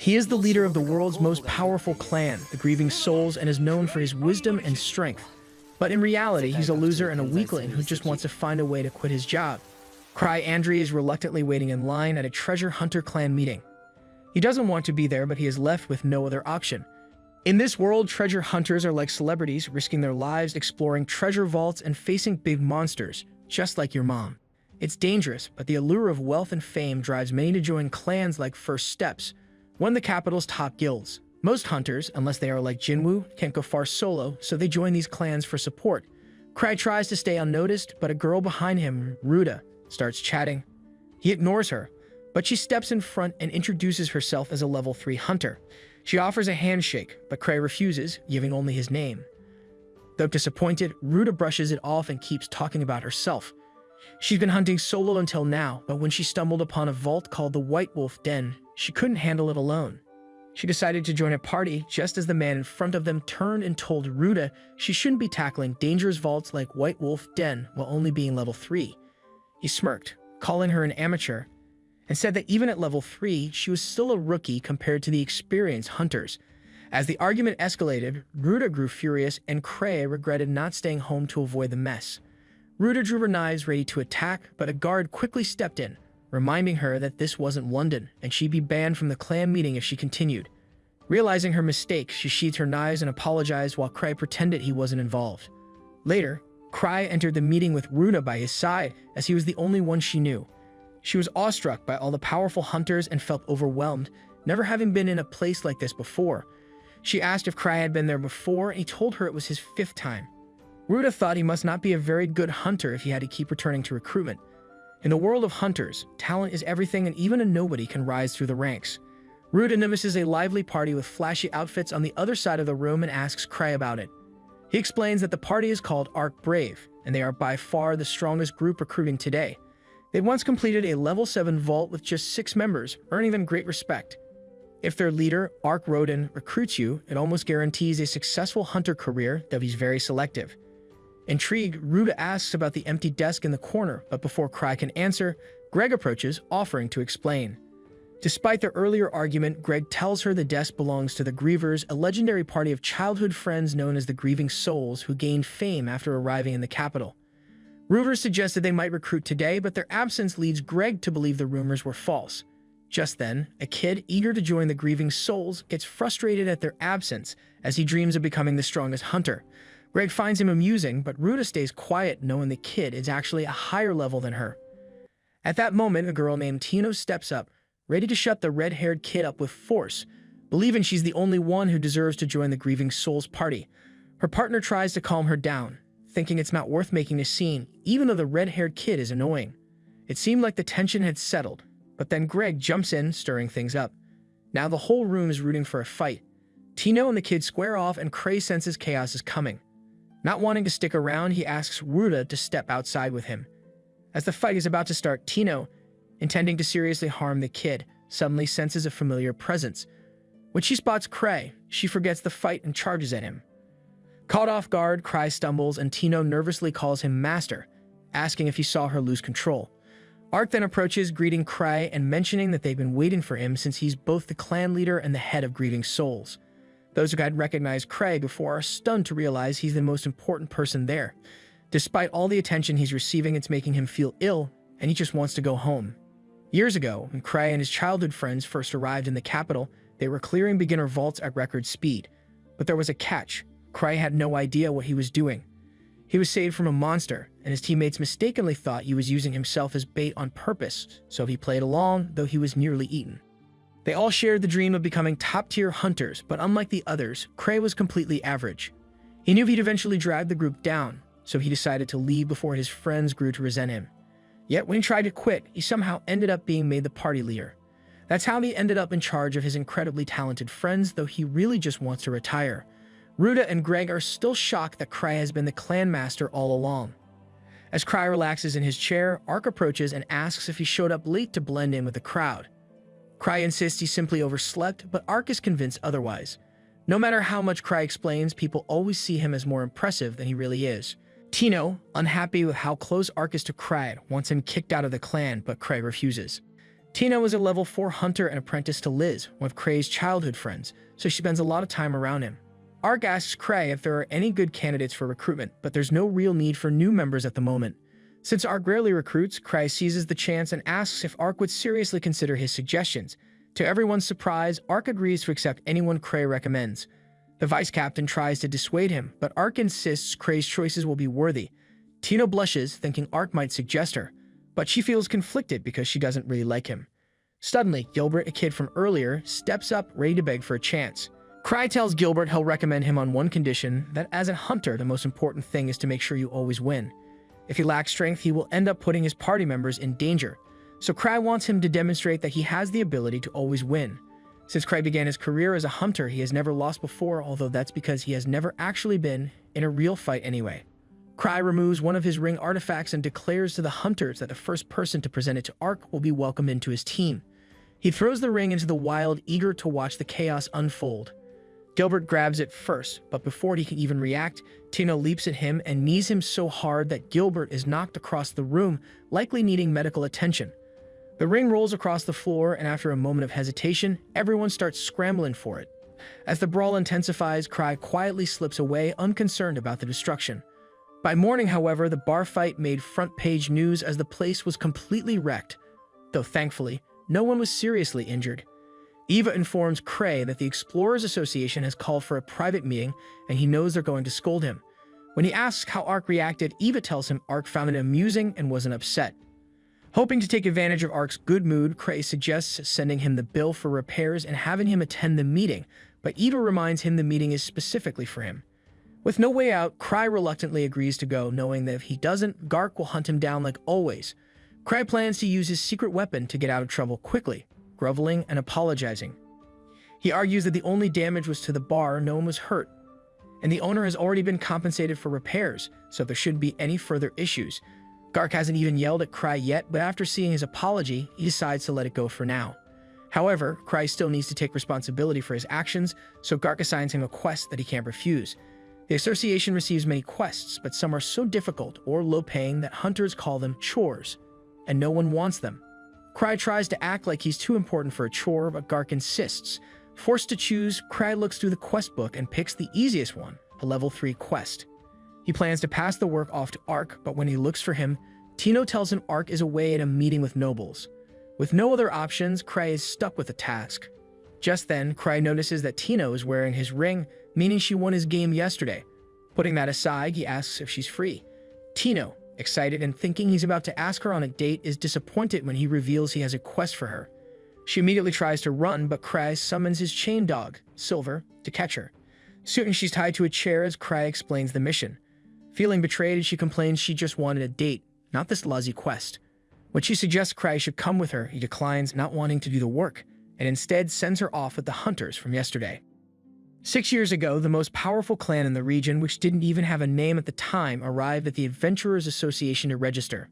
He is the leader of the world's most powerful clan, the Grieving Souls, and is known for his wisdom and strength. But in reality, he's a loser and a weakling who just wants to find a way to quit his job. Cry Andri is reluctantly waiting in line at a treasure hunter clan meeting. He doesn't want to be there, but he is left with no other option. In this world, treasure hunters are like celebrities, risking their lives exploring treasure vaults and facing big monsters, just like your mom. It's dangerous, but the allure of wealth and fame drives many to join clans like First Steps, one of the capital's top guilds. Most hunters, unless they are like Jinwoo, can't go far solo, so they join these clans for support. Cry tries to stay unnoticed, but a girl behind him, Ruta, starts chatting. He ignores her, but she steps in front and introduces herself as a level 3 hunter. She offers a handshake, but Cray refuses, giving only his name. Though disappointed, Ruta brushes it off and keeps talking about herself. She's been hunting solo until now, but when she stumbled upon a vault called the White Wolf Den, she couldn't handle it alone. She decided to join a party just as the man in front of them turned and told Ruta she shouldn't be tackling dangerous vaults like White Wolf Den while only being level 3. He smirked, calling her an amateur, and said that even at level 3, she was still a rookie compared to the experienced hunters. As the argument escalated, Ruta grew furious and Cray regretted not staying home to avoid the mess. Ruta drew her knives ready to attack, but a guard quickly stepped in, reminding her that this wasn't London and she'd be banned from the clan meeting if she continued. Realizing her mistake, she sheathed her knives and apologized while Cray pretended he wasn't involved. Later, Cry entered the meeting with Ruta by his side as he was the only one she knew. She was awestruck by all the powerful hunters and felt overwhelmed, never having been in a place like this before. She asked if Cry had been there before, and he told her it was his 5th time. Ruta thought he must not be a very good hunter if he had to keep returning to recruitment. In the world of hunters, talent is everything and even a nobody can rise through the ranks. Ruta notices a lively party with flashy outfits on the other side of the room and asks Cry about it. He explains that the party is called Arc Brave, and they are by far the strongest group recruiting today. They once completed a level 7 vault with just 6 members, earning them great respect. If their leader, Arc Rodin, recruits you, it almost guarantees a successful hunter career, though he's very selective. Intrigued, Ruta asks about the empty desk in the corner, but before Cry can answer, Greg approaches, offering to explain. Despite their earlier argument, Greg tells her the desk belongs to the Grievers, a legendary party of childhood friends known as the Grieving Souls who gained fame after arriving in the capital. Rumors suggested they might recruit today, but their absence leads Greg to believe the rumors were false. Just then, a kid eager to join the Grieving Souls gets frustrated at their absence as he dreams of becoming the strongest hunter. Greg finds him amusing, but Ruta stays quiet knowing the kid is actually a higher level than her. At that moment, a girl named Tino steps up, ready to shut the red-haired kid up with force, believing she's the only one who deserves to join the Grieving Souls party. Her partner tries to calm her down, thinking it's not worth making a scene, even though the red-haired kid is annoying. It seemed like the tension had settled, but then Greg jumps in, stirring things up. Now the whole room is rooting for a fight. Tino and the kid square off and Cray senses chaos is coming. Not wanting to stick around, he asks Ruta to step outside with him. As the fight is about to start, Tino, intending to seriously harm the kid, suddenly senses a familiar presence. When she spots Cray, she forgets the fight and charges at him. Caught off guard, Cry stumbles and Tino nervously calls him Master, asking if he saw her lose control. Arc then approaches, greeting Cray and mentioning that they've been waiting for him since he's both the clan leader and the head of Grieving Souls. Those who had recognized Cray before are stunned to realize he's the most important person there. Despite all the attention he's receiving, it's making him feel ill, and he just wants to go home. Years ago, when Cray and his childhood friends first arrived in the capital, they were clearing beginner vaults at record speed. But there was a catch. Cray had no idea what he was doing. He was saved from a monster, and his teammates mistakenly thought he was using himself as bait on purpose, so he played along, though he was nearly eaten. They all shared the dream of becoming top-tier hunters, but unlike the others, Cray was completely average. He knew he'd eventually drag the group down, so he decided to leave before his friends grew to resent him. Yet when he tried to quit, he somehow ended up being made the party leader. That's how he ended up in charge of his incredibly talented friends, though he really just wants to retire. Ruta and Greg are still shocked that Cray has been the clan master all along. As Cray relaxes in his chair, Arc approaches and asks if he showed up late to blend in with the crowd. Cray insists he simply overslept, but Arc is convinced otherwise. No matter how much Cray explains, people always see him as more impressive than he really is. Tino, unhappy with how close Arc is to Cray, wants him kicked out of the clan, but Cray refuses. Tino is a level 4 hunter and apprentice to Liz, one of Kray's childhood friends, so she spends a lot of time around him. Ark asks Kray if there are any good candidates for recruitment, but there's no real need for new members at the moment. Since Ark rarely recruits, Kray seizes the chance and asks if Ark would seriously consider his suggestions. To everyone's surprise, Ark agrees to accept anyone Kray recommends. The vice captain tries to dissuade him, but Ark insists Kray's choices will be worthy. Tino blushes, thinking Ark might suggest her, but she feels conflicted because she doesn't really like him. Suddenly, Gilbert, a kid from earlier, steps up, ready to beg for a chance. Kray tells Gilbert he'll recommend him on one condition, that as a hunter, the most important thing is to make sure you always win. If he lacks strength, he will end up putting his party members in danger. So Kray wants him to demonstrate that he has the ability to always win. Since Kray began his career as a hunter, he has never lost before, although that's because he has never actually been in a real fight anyway. Kray removes one of his ring artifacts and declares to the hunters that the first person to present it to Ark will be welcomed into his team. He throws the ring into the wild, eager to watch the chaos unfold. Gilbert grabs it first, but before he can even react, Tino leaps at him and knees him so hard that Gilbert is knocked across the room, likely needing medical attention. The ring rolls across the floor, and after a moment of hesitation, everyone starts scrambling for it. As the brawl intensifies, Kray quietly slips away, unconcerned about the destruction. By morning, however, the bar fight made front-page news as the place was completely wrecked, though thankfully, no one was seriously injured. Eva informs Kray that the Explorers Association has called for a private meeting, and he knows they're going to scold him. When he asks how Ark reacted, Eva tells him Ark found it amusing and wasn't upset. Hoping to take advantage of Ark's good mood, Kray suggests sending him the bill for repairs and having him attend the meeting, but Eva reminds him the meeting is specifically for him. With no way out, Kray reluctantly agrees to go, knowing that if he doesn't, Gark will hunt him down like always. Kray plans to use his secret weapon to get out of trouble quickly, groveling and apologizing. He argues that the only damage was to the bar, no one was hurt, and the owner has already been compensated for repairs, so there shouldn't be any further issues. Gark hasn't even yelled at Kray yet, but after seeing his apology, he decides to let it go for now. However, Kray still needs to take responsibility for his actions, so Gark assigns him a quest that he can't refuse. The association receives many quests, but some are so difficult or low-paying that hunters call them chores, and no one wants them. Kray tries to act like he's too important for a chore, but Gark insists. Forced to choose, Kray looks through the quest book and picks the easiest one, a level 3 quest. He plans to pass the work off to Ark, but when he looks for him, Tino tells him Ark is away at a meeting with nobles. With no other options, Kray is stuck with the task. Just then, Kray notices that Tino is wearing his ring, meaning she won his game yesterday. Putting that aside, he asks if she's free. Tino, excited and thinking he's about to ask her on a date, is disappointed when he reveals he has a quest for her. She immediately tries to run, but Kray summons his chain dog, Silver, to catch her. Soon she's tied to a chair as Kray explains the mission. Feeling betrayed, she complains she just wanted a date, not this lousy quest. When she suggests Kray should come with her, he declines, not wanting to do the work, and instead sends her off with the hunters from yesterday. 6 years ago, the most powerful clan in the region, which didn't even have a name at the time, arrived at the Adventurers Association to register.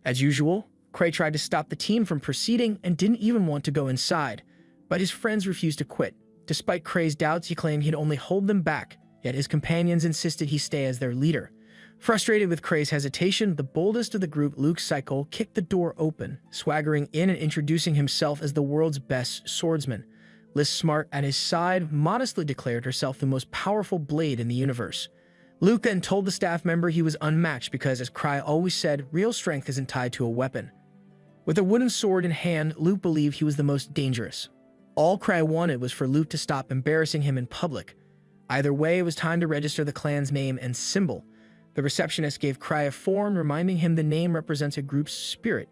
As usual, Kray tried to stop the team from proceeding and didn't even want to go inside, but his friends refused to quit. Despite Kray's doubts, he claimed he'd only hold them back, yet his companions insisted he stay as their leader. Frustrated with Kray's hesitation, the boldest of the group, Luke Cycle, kicked the door open, swaggering in and introducing himself as the world's best swordsman. Liz Smart, at his side, modestly declared herself the most powerful blade in the universe. Luke then told the staff member he was unmatched because, as Kray always said, real strength isn't tied to a weapon. With a wooden sword in hand, Luke believed he was the most dangerous. All Kray wanted was for Luke to stop embarrassing him in public. Either way, it was time to register the clan's name and symbol. The receptionist gave Kray a form, reminding him the name represents a group's spirit.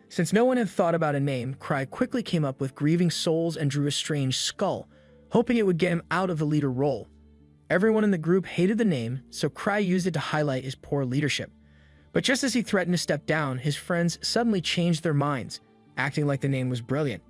Since no one had thought about a name, Kray quickly came up with Grieving Souls and drew a strange skull, hoping it would get him out of the leader role. Everyone in the group hated the name, so Kray used it to highlight his poor leadership. But just as he threatened to step down, his friends suddenly changed their minds, acting like the name was brilliant.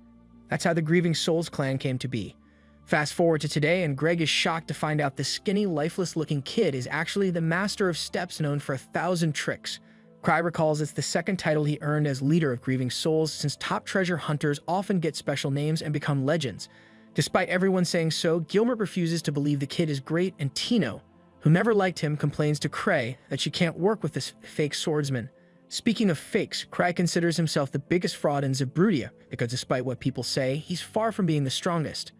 That's how the Grieving Souls clan came to be. Fast forward to today, and Greg is shocked to find out the skinny, lifeless-looking kid is actually the master of steps known for 1,000 tricks. Kray recalls it's the second title he earned as leader of Grieving Souls, since top treasure hunters often get special names and become legends. Despite everyone saying so, Gilbert refuses to believe the kid is great, and Tino, who never liked him, complains to Kray that she can't work with this fake swordsman. Speaking of fakes, Cry considers himself the biggest fraud in Zabrudia, because despite what people say, he's far from being the strongest.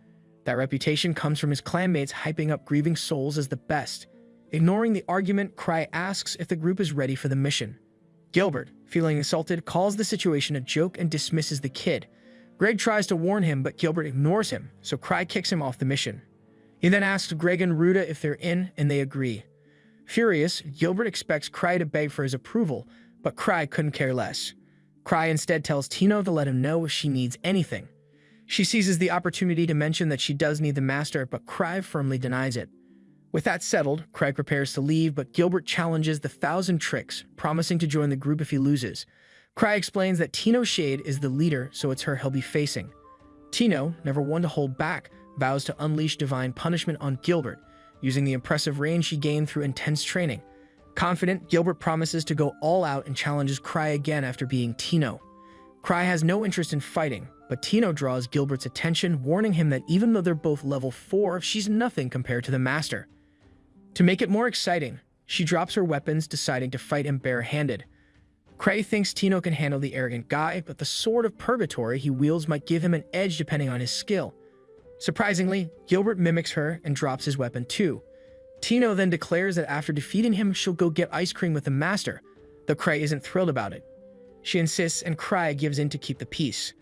That reputation comes from his clanmates hyping up grieving souls as the best. Ignoring the argument, Cry asks if the group is ready for the mission. Gilbert, feeling insulted, calls the situation a joke and dismisses the kid. Greg tries to warn him, but Gilbert ignores him, so Cry kicks him off the mission. He then asks Greg and Ruta if they're in, and they agree. Furious, Gilbert expects Cry to beg for his approval, but Cry couldn't care less. Cry instead tells Tino to let him know if she needs anything. She seizes the opportunity to mention that she does need the master, but Cry firmly denies it. With that settled, Craig prepares to leave, but Gilbert challenges the 1,000 tricks, promising to join the group if he loses. Cry explains that Tino Shade is the leader, so it's her he'll be facing. Tino, never one to hold back, vows to unleash divine punishment on Gilbert, using the impressive range she gained through intense training. Confident, Gilbert promises to go all out and challenges Cry again after being Tino. Cry has no interest in fighting, but Tino draws Gilbert's attention, warning him that even though they're both level 4, she's nothing compared to the master. To make it more exciting, she drops her weapons, deciding to fight him bare-handed. Cray thinks Tino can handle the arrogant guy, but the sword of purgatory he wields might give him an edge depending on his skill. Surprisingly, Gilbert mimics her and drops his weapon too. Tino then declares that after defeating him, she'll go get ice cream with the master, though Cray isn't thrilled about it. She insists and Cry gives in to keep the peace.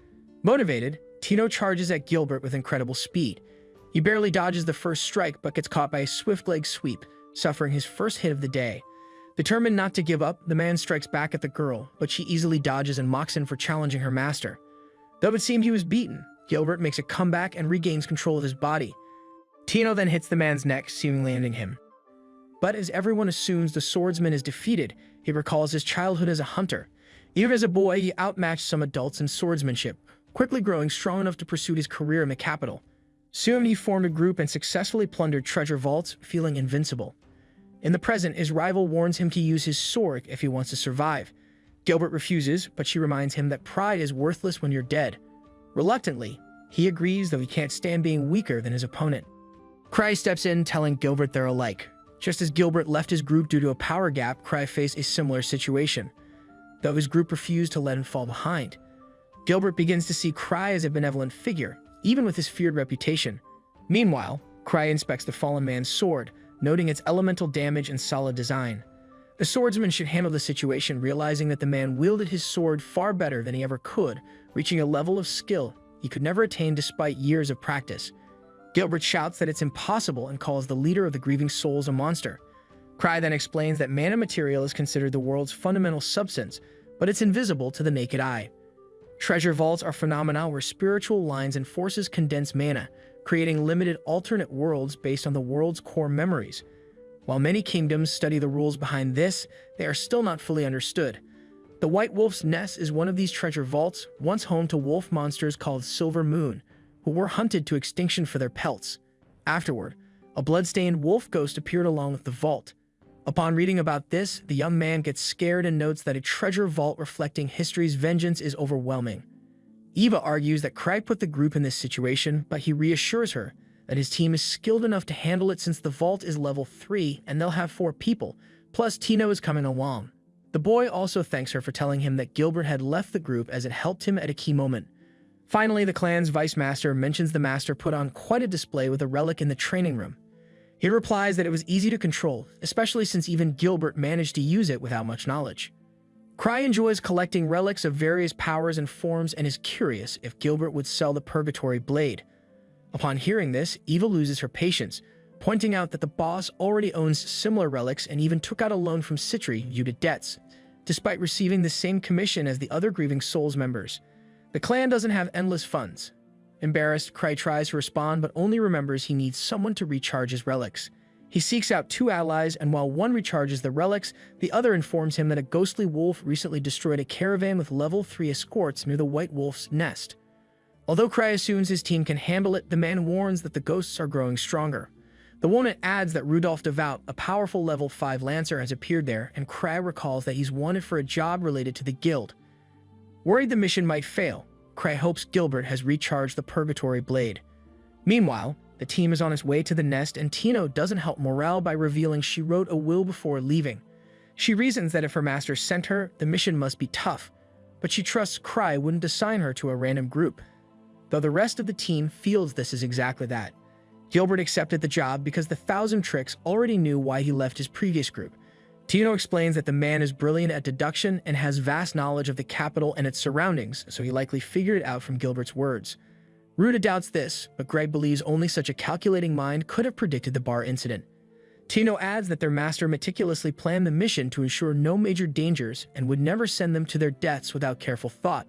Motivated, Tino charges at Gilbert with incredible speed. He barely dodges the first strike but gets caught by a swift leg sweep, suffering his first hit of the day. Determined not to give up, the man strikes back at the girl, but she easily dodges and mocks him for challenging her master. Though it seemed he was beaten, Gilbert makes a comeback and regains control of his body. Tino then hits the man's neck, seemingly ending him. But as everyone assumes the swordsman is defeated, he recalls his childhood as a hunter. Even as a boy, he outmatched some adults in swordsmanship, quickly growing strong enough to pursue his career in the capital. Soon he formed a group and successfully plundered treasure vaults, feeling invincible. In the present, his rival warns him to use his sword if he wants to survive. Gilbert refuses, but she reminds him that pride is worthless when you're dead. Reluctantly, he agrees, though he can't stand being weaker than his opponent. Cry steps in, telling Gilbert they're alike. Just as Gilbert left his group due to a power gap, Cry faced a similar situation, though his group refused to let him fall behind. Gilbert begins to see Cry as a benevolent figure, even with his feared reputation. Meanwhile, Cry inspects the fallen man's sword, noting its elemental damage and solid design. The swordsman should handle the situation, realizing that the man wielded his sword far better than he ever could, reaching a level of skill he could never attain despite years of practice. Gilbert shouts that it's impossible and calls the leader of the grieving souls a monster. Cry then explains that mana material is considered the world's fundamental substance, but it's invisible to the naked eye. Treasure vaults are phenomena where spiritual lines and forces condense mana, creating limited alternate worlds based on the world's core memories. While many kingdoms study the rules behind this, they are still not fully understood. The White Wolf's Nest is one of these treasure vaults, once home to wolf monsters called Silver Moon, who were hunted to extinction for their pelts. Afterward, a blood-stained wolf ghost appeared along with the vault. Upon reading about this, the young man gets scared and notes that a treasure vault reflecting history's vengeance is overwhelming. Eva argues that Cry put the group in this situation, but he reassures her that his team is skilled enough to handle it since the vault is level 3 and they'll have 4 people, plus Tino is coming along. The boy also thanks her for telling him that Gilbert had left the group as it helped him at a key moment. Finally, the clan's vice master mentions the master put on quite a display with a relic in the training room. He replies that it was easy to control, especially since even Gilbert managed to use it without much knowledge. Cry enjoys collecting relics of various powers and forms and is curious if Gilbert would sell the Purgatory Blade. Upon hearing this, Eva loses her patience, pointing out that the boss already owns similar relics and even took out a loan from Citri due to debts, despite receiving the same commission as the other Grieving Souls members. The clan doesn't have endless funds. Embarrassed, Cry tries to respond but only remembers he needs someone to recharge his relics. He seeks out 2 allies, and while one recharges the relics, the other informs him that a ghostly wolf recently destroyed a caravan with level 3 escorts near the White Wolf's Nest. Although Cry assumes his team can handle it, the man warns that the ghosts are growing stronger. The woman adds that Rudolph Devout, a powerful level 5 lancer, has appeared there, and Cry recalls that he's wanted for a job related to the guild. Worried the mission might fail, Cry hopes Gilbert has recharged the Purgatory Blade. Meanwhile, the team is on its way to the nest, and Tino doesn't help morale by revealing she wrote a will before leaving. She reasons that if her master sent her, the mission must be tough, but she trusts Cry wouldn't assign her to a random group, though the rest of the team feels this is exactly that. Gilbert accepted the job because the Thousand Tricks already knew why he left his previous group. Tino explains that the man is brilliant at deduction and has vast knowledge of the capital and its surroundings, so he likely figured it out from Gilbert's words. Ruta doubts this, but Greg believes only such a calculating mind could have predicted the bar incident. Tino adds that their master meticulously planned the mission to ensure no major dangers and would never send them to their deaths without careful thought.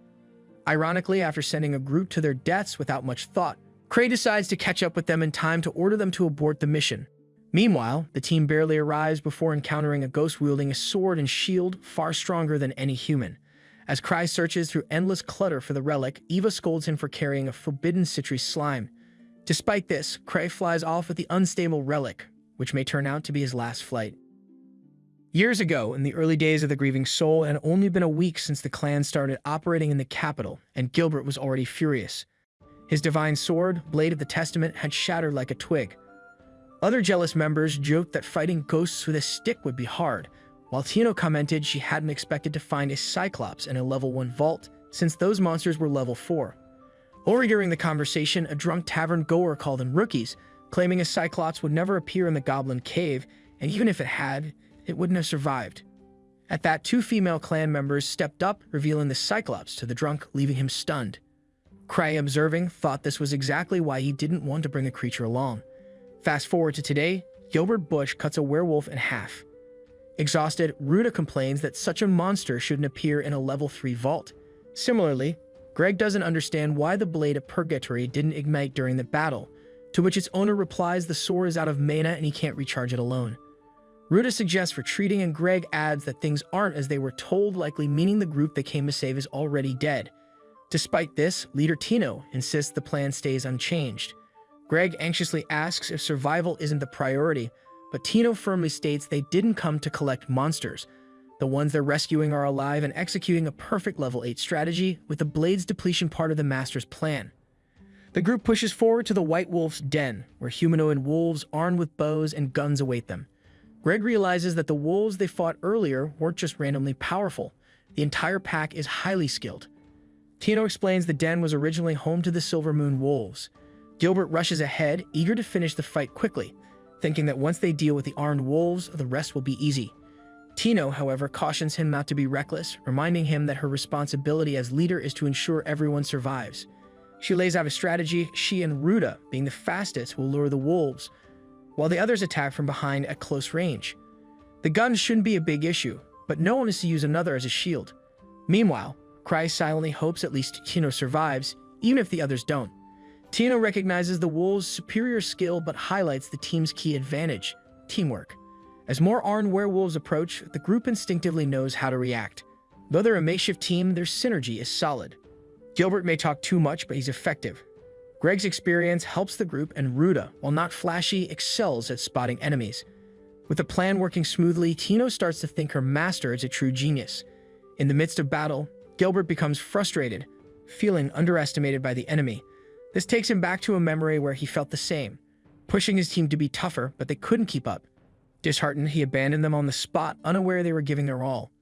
Ironically, after sending a group to their deaths without much thought, Cray decides to catch up with them in time to order them to abort the mission. Meanwhile, the team barely arrives before encountering a ghost wielding a sword and shield far stronger than any human. As Cry searches through endless clutter for the relic, Eva scolds him for carrying a forbidden citrus slime. Despite this, Cray flies off with the unstable relic, which may turn out to be his last flight. Years ago, in the early days of the Grieving Soul, it had only been a week since the clan started operating in the capital, and Gilbert was already furious. His divine sword, Blade of the Testament, had shattered like a twig. Other jealous members joked that fighting ghosts with a stick would be hard, while Tino commented she hadn't expected to find a Cyclops in a level 1 vault, since those monsters were level 4. Overhearing the conversation, a drunk tavern goer called them rookies, claiming a Cyclops would never appear in the Goblin Cave, and even if it had, it wouldn't have survived. At that, 2 female clan members stepped up, revealing the Cyclops to the drunk, leaving him stunned. Cray, observing, thought this was exactly why he didn't want to bring a creature along. Fast forward to today, Gilbert Bush cuts a werewolf in half. Exhausted, Ruta complains that such a monster shouldn't appear in a level 3 vault. Similarly, Greg doesn't understand why the Blade of Purgatory didn't ignite during the battle, to which its owner replies the sword is out of mana and he can't recharge it alone. Ruta suggests retreating, and Greg adds that things aren't as they were told, likely meaning the group they came to save is already dead. Despite this, leader Tino insists the plan stays unchanged. Greg anxiously asks if survival isn't the priority, but Tino firmly states they didn't come to collect monsters. The ones they're rescuing are alive and executing a perfect level 8 strategy, with the Blade's depletion part of the Master's plan. The group pushes forward to the White Wolf's den, where humanoid wolves armed with bows and guns await them. Greg realizes that the wolves they fought earlier weren't just randomly powerful. The entire pack is highly skilled. Tino explains the den was originally home to the Silver Moon wolves. Gilbert rushes ahead, eager to finish the fight quickly, thinking that once they deal with the armed wolves, the rest will be easy. Tino, however, cautions him not to be reckless, reminding him that her responsibility as leader is to ensure everyone survives. She lays out a strategy, she and Ruta, being the fastest, will lure the wolves, while the others attack from behind at close range. The guns shouldn't be a big issue, but no one is to use another as a shield. Meanwhile, Cry silently hopes at least Tino survives, even if the others don't. Tino recognizes the wolves' superior skill but highlights the team's key advantage: teamwork. As more armed werewolves approach, the group instinctively knows how to react. Though they're a makeshift team, their synergy is solid. Gilbert may talk too much, but he's effective. Greg's experience helps the group, and Ruta, while not flashy, excels at spotting enemies. With the plan working smoothly, Tino starts to think her master is a true genius. In the midst of battle, Gilbert becomes frustrated, feeling underestimated by the enemy. This takes him back to a memory where he felt the same, pushing his team to be tougher, but they couldn't keep up. Disheartened, he abandoned them on the spot, unaware they were giving their all.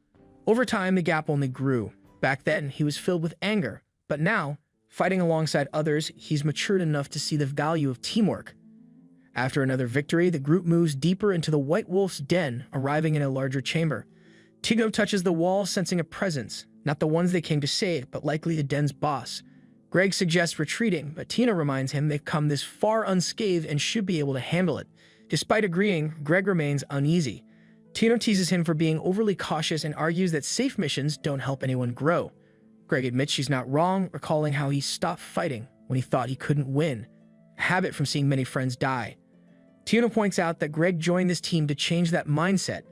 Over time, the gap only grew. Back then, he was filled with anger, but now, fighting alongside others, he's matured enough to see the value of teamwork. After another victory, the group moves deeper into the White Wolf's den, arriving in a larger chamber. Tino touches the wall, sensing a presence, not the ones they came to save, but likely the den's boss. Greg suggests retreating, but Tino reminds him they've come this far unscathed and should be able to handle it. Despite agreeing, Greg remains uneasy. Tino teases him for being overly cautious and argues that safe missions don't help anyone grow. Greg admits she's not wrong, recalling how he stopped fighting when he thought he couldn't win, a habit from seeing many friends die. Tino points out that Greg joined this team to change that mindset,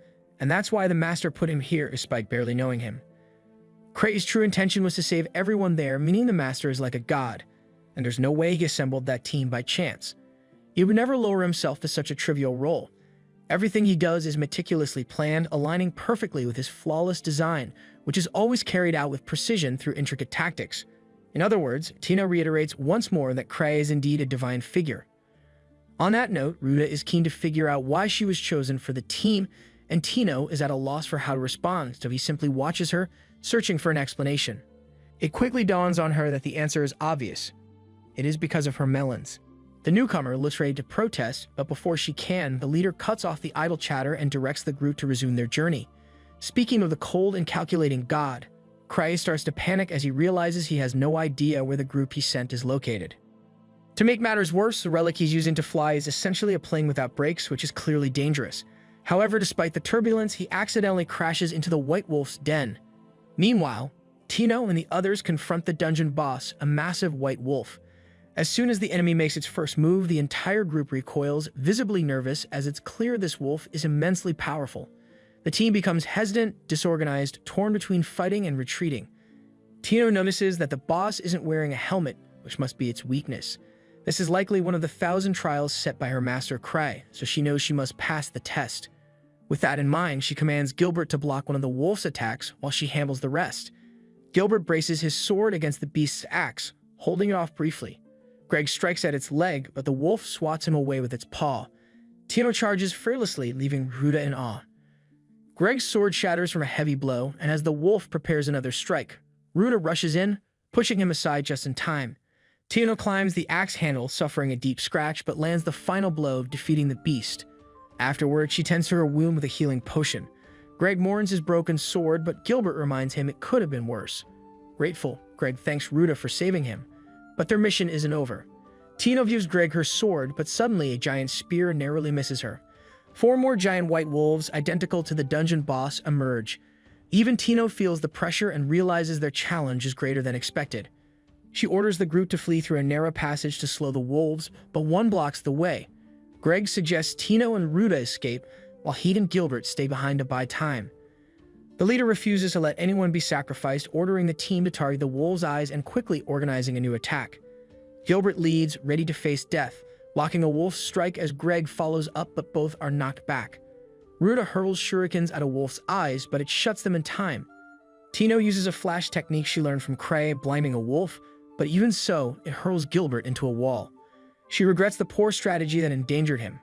and that's why the Master put him here despite barely knowing him. Cray's true intention was to save everyone there, meaning the Master is like a god, and there's no way he assembled that team by chance. He would never lower himself to such a trivial role. Everything he does is meticulously planned, aligning perfectly with his flawless design, which is always carried out with precision through intricate tactics. In other words, Tino reiterates once more that Cray is indeed a divine figure. On that note, Ruta is keen to figure out why she was chosen for the team, and Tino is at a loss for how to respond, so he simply watches her, searching for an explanation. It quickly dawns on her that the answer is obvious. It is because of her melons. The newcomer looks ready to protest, but before she can, the leader cuts off the idle chatter and directs the group to resume their journey. Speaking of the cold and calculating god, Cray starts to panic as he realizes he has no idea where the group he sent is located. To make matters worse, the relic he's using to fly is essentially a plane without brakes, which is clearly dangerous. However, despite the turbulence, he accidentally crashes into the White Wolf's den. Meanwhile, Tino and the others confront the dungeon boss, a massive white wolf. As soon as the enemy makes its first move, the entire group recoils, visibly nervous, as it's clear this wolf is immensely powerful. The team becomes hesitant, disorganized, torn between fighting and retreating. Tino notices that the boss isn't wearing a helmet, which must be its weakness. This is likely one of the 1,000 trials set by her master Cray, so she knows she must pass the test. With that in mind, she commands Gilbert to block one of the wolf's attacks while she handles the rest. Gilbert braces his sword against the beast's axe, holding it off briefly. Greg strikes at its leg, but the wolf swats him away with its paw. Tino charges fearlessly, leaving Ruda in awe. Greg's sword shatters from a heavy blow, and as the wolf prepares another strike, Ruda rushes in, pushing him aside just in time. Tino climbs the axe handle, suffering a deep scratch, but lands the final blow, defeating the beast. Afterward, she tends to her wound with a healing potion. Greg mourns his broken sword, but Gilbert reminds him it could have been worse. Grateful, Greg thanks Ruda for saving him. But their mission isn't over. Tino gives Greg her sword, but suddenly a giant spear narrowly misses her. 4 more giant white wolves, identical to the dungeon boss, emerge. Even Tino feels the pressure and realizes their challenge is greater than expected. She orders the group to flee through a narrow passage to slow the wolves, but one blocks the way. Greg suggests Tino and Ruda escape, while he and Gilbert stay behind to buy time. The leader refuses to let anyone be sacrificed, ordering the team to target the wolves' eyes and quickly organizing a new attack. Gilbert leads, ready to face death, blocking a wolf's strike as Greg follows up, but both are knocked back. Ruda hurls shurikens at a wolf's eyes, but it shuts them in time. Tino uses a flash technique she learned from Cray, blinding a wolf, but even so, it hurls Gilbert into a wall. She regrets the poor strategy that endangered him.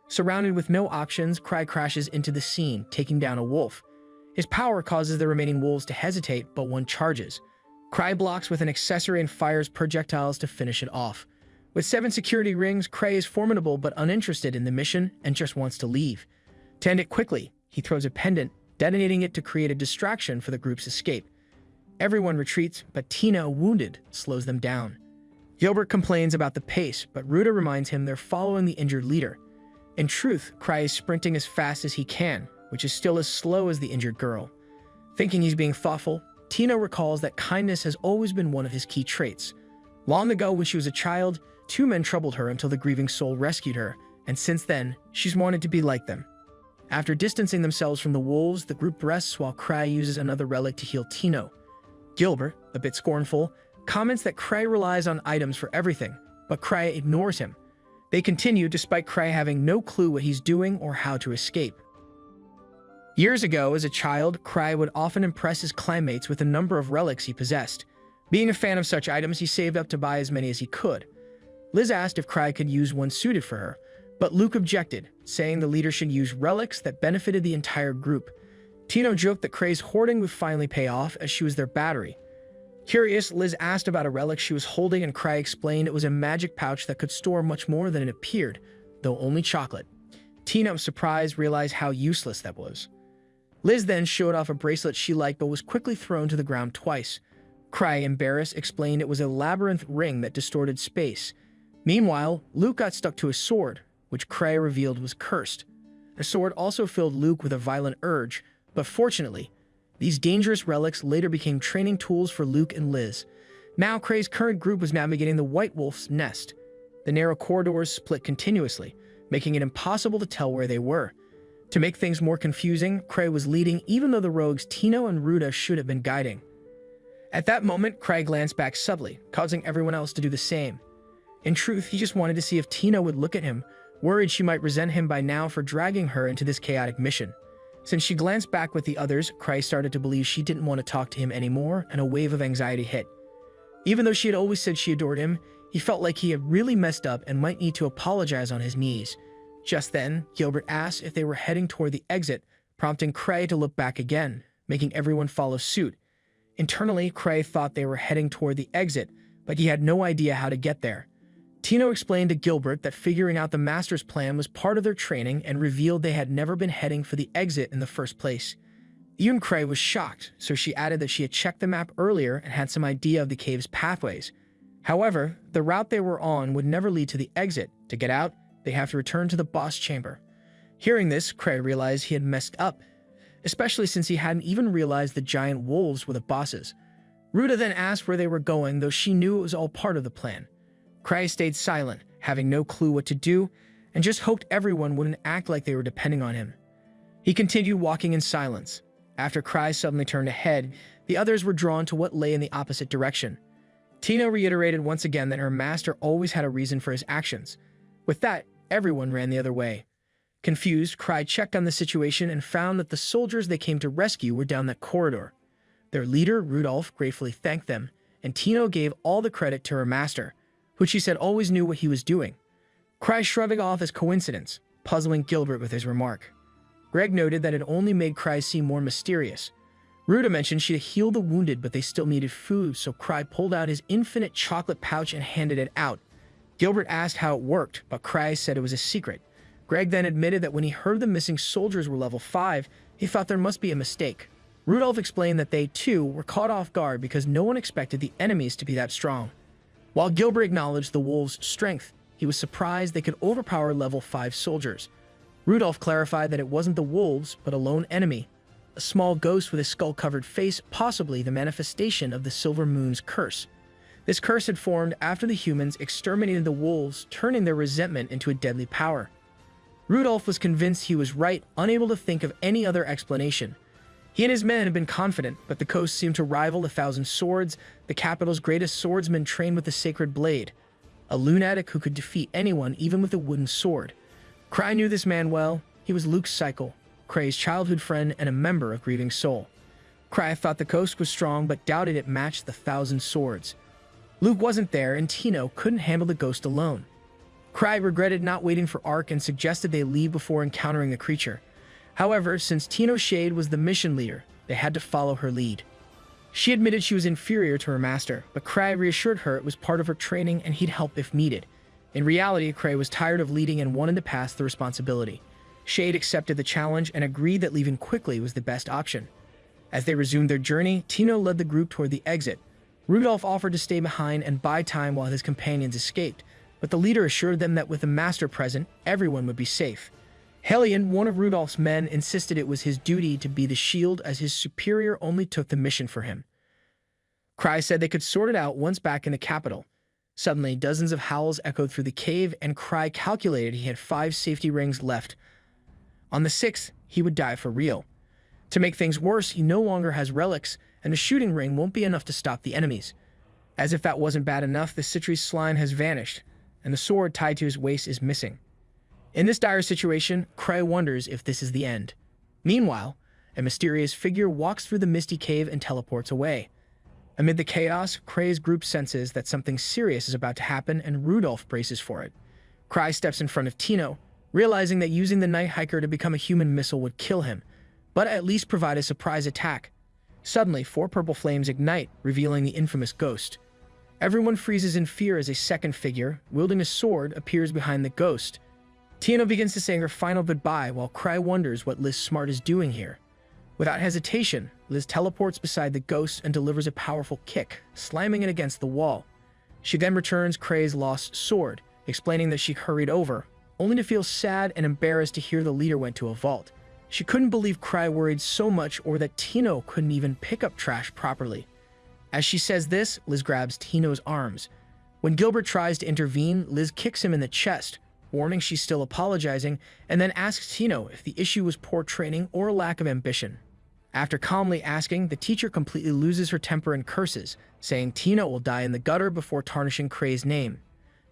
Surrounded with no options, Cray crashes into the scene, taking down a wolf. His power causes the remaining wolves to hesitate, but one charges. Cray blocks with an accessory and fires projectiles to finish it off. With 7 security rings, Cray is formidable but uninterested in the mission and just wants to leave. To end it quickly, he throws a pendant, detonating it to create a distraction for the group's escape. Everyone retreats, but Tino, wounded, slows them down. Gilbert complains about the pace, but Ruda reminds him they're following the injured leader. In truth, Cray is sprinting as fast as he can, which is still as slow as the injured girl. Thinking he's being thoughtful, Tino recalls that kindness has always been one of his key traits. Long ago, when she was a child, 2 men troubled her until the grieving soul rescued her, and since then, she's wanted to be like them. After distancing themselves from the wolves, the group rests while Cray uses another relic to heal Tino. Gilbert, a bit scornful, comments that Cray relies on items for everything, but Cray ignores him. They continue despite Cray having no clue what he's doing or how to escape. Years ago, as a child, Cray would often impress his clanmates with a number of relics he possessed. Being a fan of such items, he saved up to buy as many as he could. Liz asked if Cray could use one suited for her, but Luke objected, saying the leader should use relics that benefited the entire group. Tino joked that Cray's hoarding would finally pay off, as she was their battery. Curious, Liz asked about a relic she was holding, and Cray explained it was a magic pouch that could store much more than it appeared, though only chocolate. Tino, surprised, realized how useless that was. Liz then showed off a bracelet she liked but was quickly thrown to the ground twice. Cray, embarrassed, explained it was a labyrinth ring that distorted space. Meanwhile, Luke got stuck to a sword, which Cray revealed was cursed. The sword also filled Luke with a violent urge, but fortunately, these dangerous relics later became training tools for Luke and Liz. Now Cray's current group was navigating the White Wolf's nest. The narrow corridors split continuously, making it impossible to tell where they were. To make things more confusing, Cray was leading even though the rogues Tino and Ruda should have been guiding. At that moment, Cray glanced back subtly, causing everyone else to do the same. In truth, he just wanted to see if Tino would look at him, worried she might resent him by now for dragging her into this chaotic mission. Since she glanced back with the others, Cray started to believe she didn't want to talk to him anymore, and a wave of anxiety hit. Even though she had always said she adored him, he felt like he had really messed up and might need to apologize on his knees. Just then, Gilbert asked if they were heading toward the exit, prompting Cray to look back again, making everyone follow suit. Internally, Cray thought they were heading toward the exit, but he had no idea how to get there. Tino explained to Gilbert that figuring out the Master's plan was part of their training and revealed they had never been heading for the exit in the first place. Even Cray was shocked, so she added that she had checked the map earlier and had some idea of the cave's pathways. However, the route they were on would never lead to the exit. To get out, they have to return to the boss chamber. Hearing this, Cray realized he had messed up, especially since he hadn't even realized the giant wolves were the bosses. Ruta then asked where they were going, though she knew it was all part of the plan. Cray stayed silent, having no clue what to do, and just hoped everyone wouldn't act like they were depending on him. He continued walking in silence. After Cray suddenly turned ahead, the others were drawn to what lay in the opposite direction. Tino reiterated once again that her master always had a reason for his actions. With that, everyone ran the other way. Confused, Cray checked on the situation and found that the soldiers they came to rescue were down that corridor. Their leader, Rudolph, gratefully thanked them, and Tino gave all the credit to her master, who she said always knew what he was doing. Cray shrugged it off as coincidence, puzzling Gilbert with his remark. Greg noted that it only made Cray seem more mysterious. Ruta mentioned she had healed the wounded, but they still needed food, so Cray pulled out his infinite chocolate pouch and handed it out. Gilbert asked how it worked, but Cray said it was a secret. Greg then admitted that when he heard the missing soldiers were level 5, he thought there must be a mistake. Rudolph explained that they, too, were caught off guard because no one expected the enemies to be that strong. While Gilbert acknowledged the wolves' strength, he was surprised they could overpower level 5 soldiers. Rudolph clarified that it wasn't the wolves, but a lone enemy, a small ghost with a skull-covered face, possibly the manifestation of the Silver Moon's curse. This curse had formed after the humans exterminated the wolves, turning their resentment into a deadly power. Rudolph was convinced he was right, unable to think of any other explanation. He and his men had been confident, but the coast seemed to rival 1,000 swords, the capital's greatest swordsman trained with the sacred blade, a lunatic who could defeat anyone even with a wooden sword. Cray knew this man well. He was Luke's cycle, Cray's childhood friend and a member of Grieving Soul. Cray thought the coast was strong, but doubted it matched the 1,000 swords. Luke wasn't there, and Tino couldn't handle the ghost alone. Cray regretted not waiting for Ark and suggested they leave before encountering the creature. However, since Tino Shade was the mission leader, they had to follow her lead. She admitted she was inferior to her master, but Cray reassured her it was part of her training and he'd help if needed. In reality, Cray was tired of leading and wanted to pass the responsibility. Shade accepted the challenge and agreed that leaving quickly was the best option. As they resumed their journey, Tino led the group toward the exit. Rudolph offered to stay behind and buy time while his companions escaped, but the leader assured them that with the master present, everyone would be safe. Helion, one of Rudolph's men, insisted it was his duty to be the shield as his superior only took the mission for him. Cray said they could sort it out once back in the capital. Suddenly, dozens of howls echoed through the cave, and Cray calculated he had 5 safety rings left. On the 6th, he would die for real. To make things worse, he no longer has relics, and the shooting ring won't be enough to stop the enemies. As if that wasn't bad enough, the Citrus Sline has vanished, and the sword tied to his waist is missing. In this dire situation, Cray wonders if this is the end. Meanwhile, a mysterious figure walks through the misty cave and teleports away. Amid the chaos, Cray's group senses that something serious is about to happen, and Rudolph braces for it. Cray steps in front of Tino, realizing that using the Night Hiker to become a human missile would kill him, but at least provide a surprise attack. Suddenly, 4 purple flames ignite, revealing the infamous ghost. Everyone freezes in fear as a second figure, wielding a sword, appears behind the ghost. Tino begins to say her final goodbye while Cray wonders what Liz Smart is doing here. Without hesitation, Liz teleports beside the ghost and delivers a powerful kick, slamming it against the wall. She then returns Cray's lost sword, explaining that she hurried over, only to feel sad and embarrassed to hear the leader went to a vault. She couldn't believe Cray worried so much or that Tino couldn't even pick up trash properly. As she says this, Liz grabs Tino's arms. When Gilbert tries to intervene, Liz kicks him in the chest, warning she's still apologizing, and then asks Tino if the issue was poor training or a lack of ambition. After calmly asking, the teacher completely loses her temper and curses, saying Tino will die in the gutter before tarnishing Cray's name.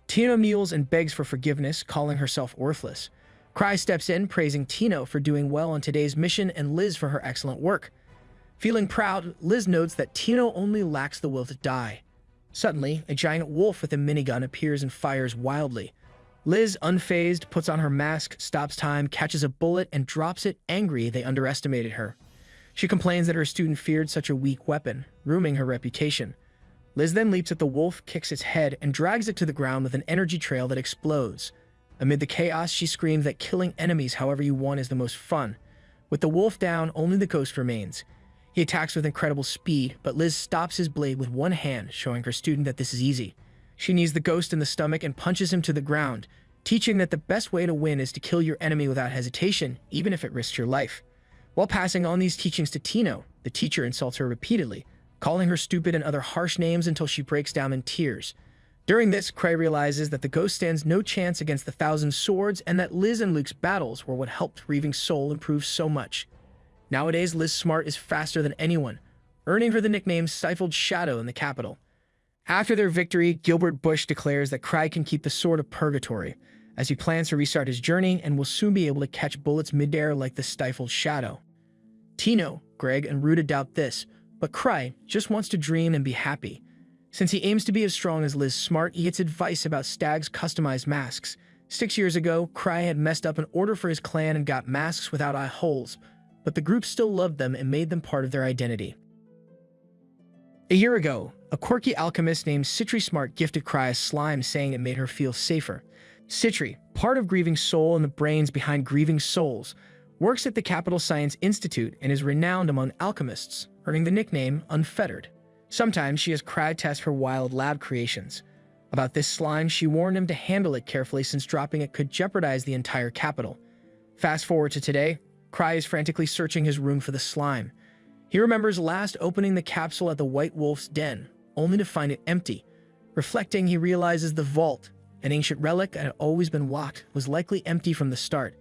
Tino kneels and begs for forgiveness, calling herself worthless. Cray steps in, praising Tino for doing well on today's mission and Liz for her excellent work. Feeling proud, Liz notes that Tino only lacks the will to die. Suddenly, a giant wolf with a minigun appears and fires wildly. Liz, unfazed, puts on her mask, stops time, catches a bullet, and drops it, angry they underestimated her. She complains that her student feared such a weak weapon, ruining her reputation. Liz then leaps at the wolf, kicks its head, and drags it to the ground with an energy trail that explodes. Amid the chaos, she screams that killing enemies however you want is the most fun. With the wolf down, only the ghost remains. He attacks with incredible speed, but Liz stops his blade with one hand, showing her student that this is easy. She knees the ghost in the stomach and punches him to the ground, teaching that the best way to win is to kill your enemy without hesitation, even if it risks your life. While passing on these teachings to Tino, the teacher insults her repeatedly, calling her stupid and other harsh names until she breaks down in tears. During this, Cray realizes that the ghost stands no chance against the Thousand Swords and that Liz and Luke's battles were what helped Grieving Soul improve so much. Nowadays, Liz Smart is faster than anyone, earning her the nickname Stifled Shadow in the capital. After their victory, Gilbert Bush declares that Cray can keep the Sword of Purgatory, as he plans to restart his journey and will soon be able to catch bullets midair like the Stifled Shadow. Tino, Greg, and Ruta doubt this, but Cray just wants to dream and be happy. Since he aims to be as strong as Liz Smart, he gets advice about Stag's customized masks. 6 years ago, Cray had messed up an order for his clan and got masks without eye holes, but the group still loved them and made them part of their identity. A year ago, a quirky alchemist named Citri Smart gifted Cray a slime, saying it made her feel safer. Citri, part of Grieving Soul and the brains behind Grieving Souls, works at the Capital Science Institute and is renowned among alchemists, earning the nickname Unfettered. Sometimes she has Cray test her wild lab creations. About this slime, she warned him to handle it carefully since dropping it could jeopardize the entire capital. Fast forward to today, Cray is frantically searching his room for the slime. He remembers last opening the capsule at the White Wolf's den, only to find it empty. Reflecting, he realizes the vault, an ancient relic that had always been locked, was likely empty from the start.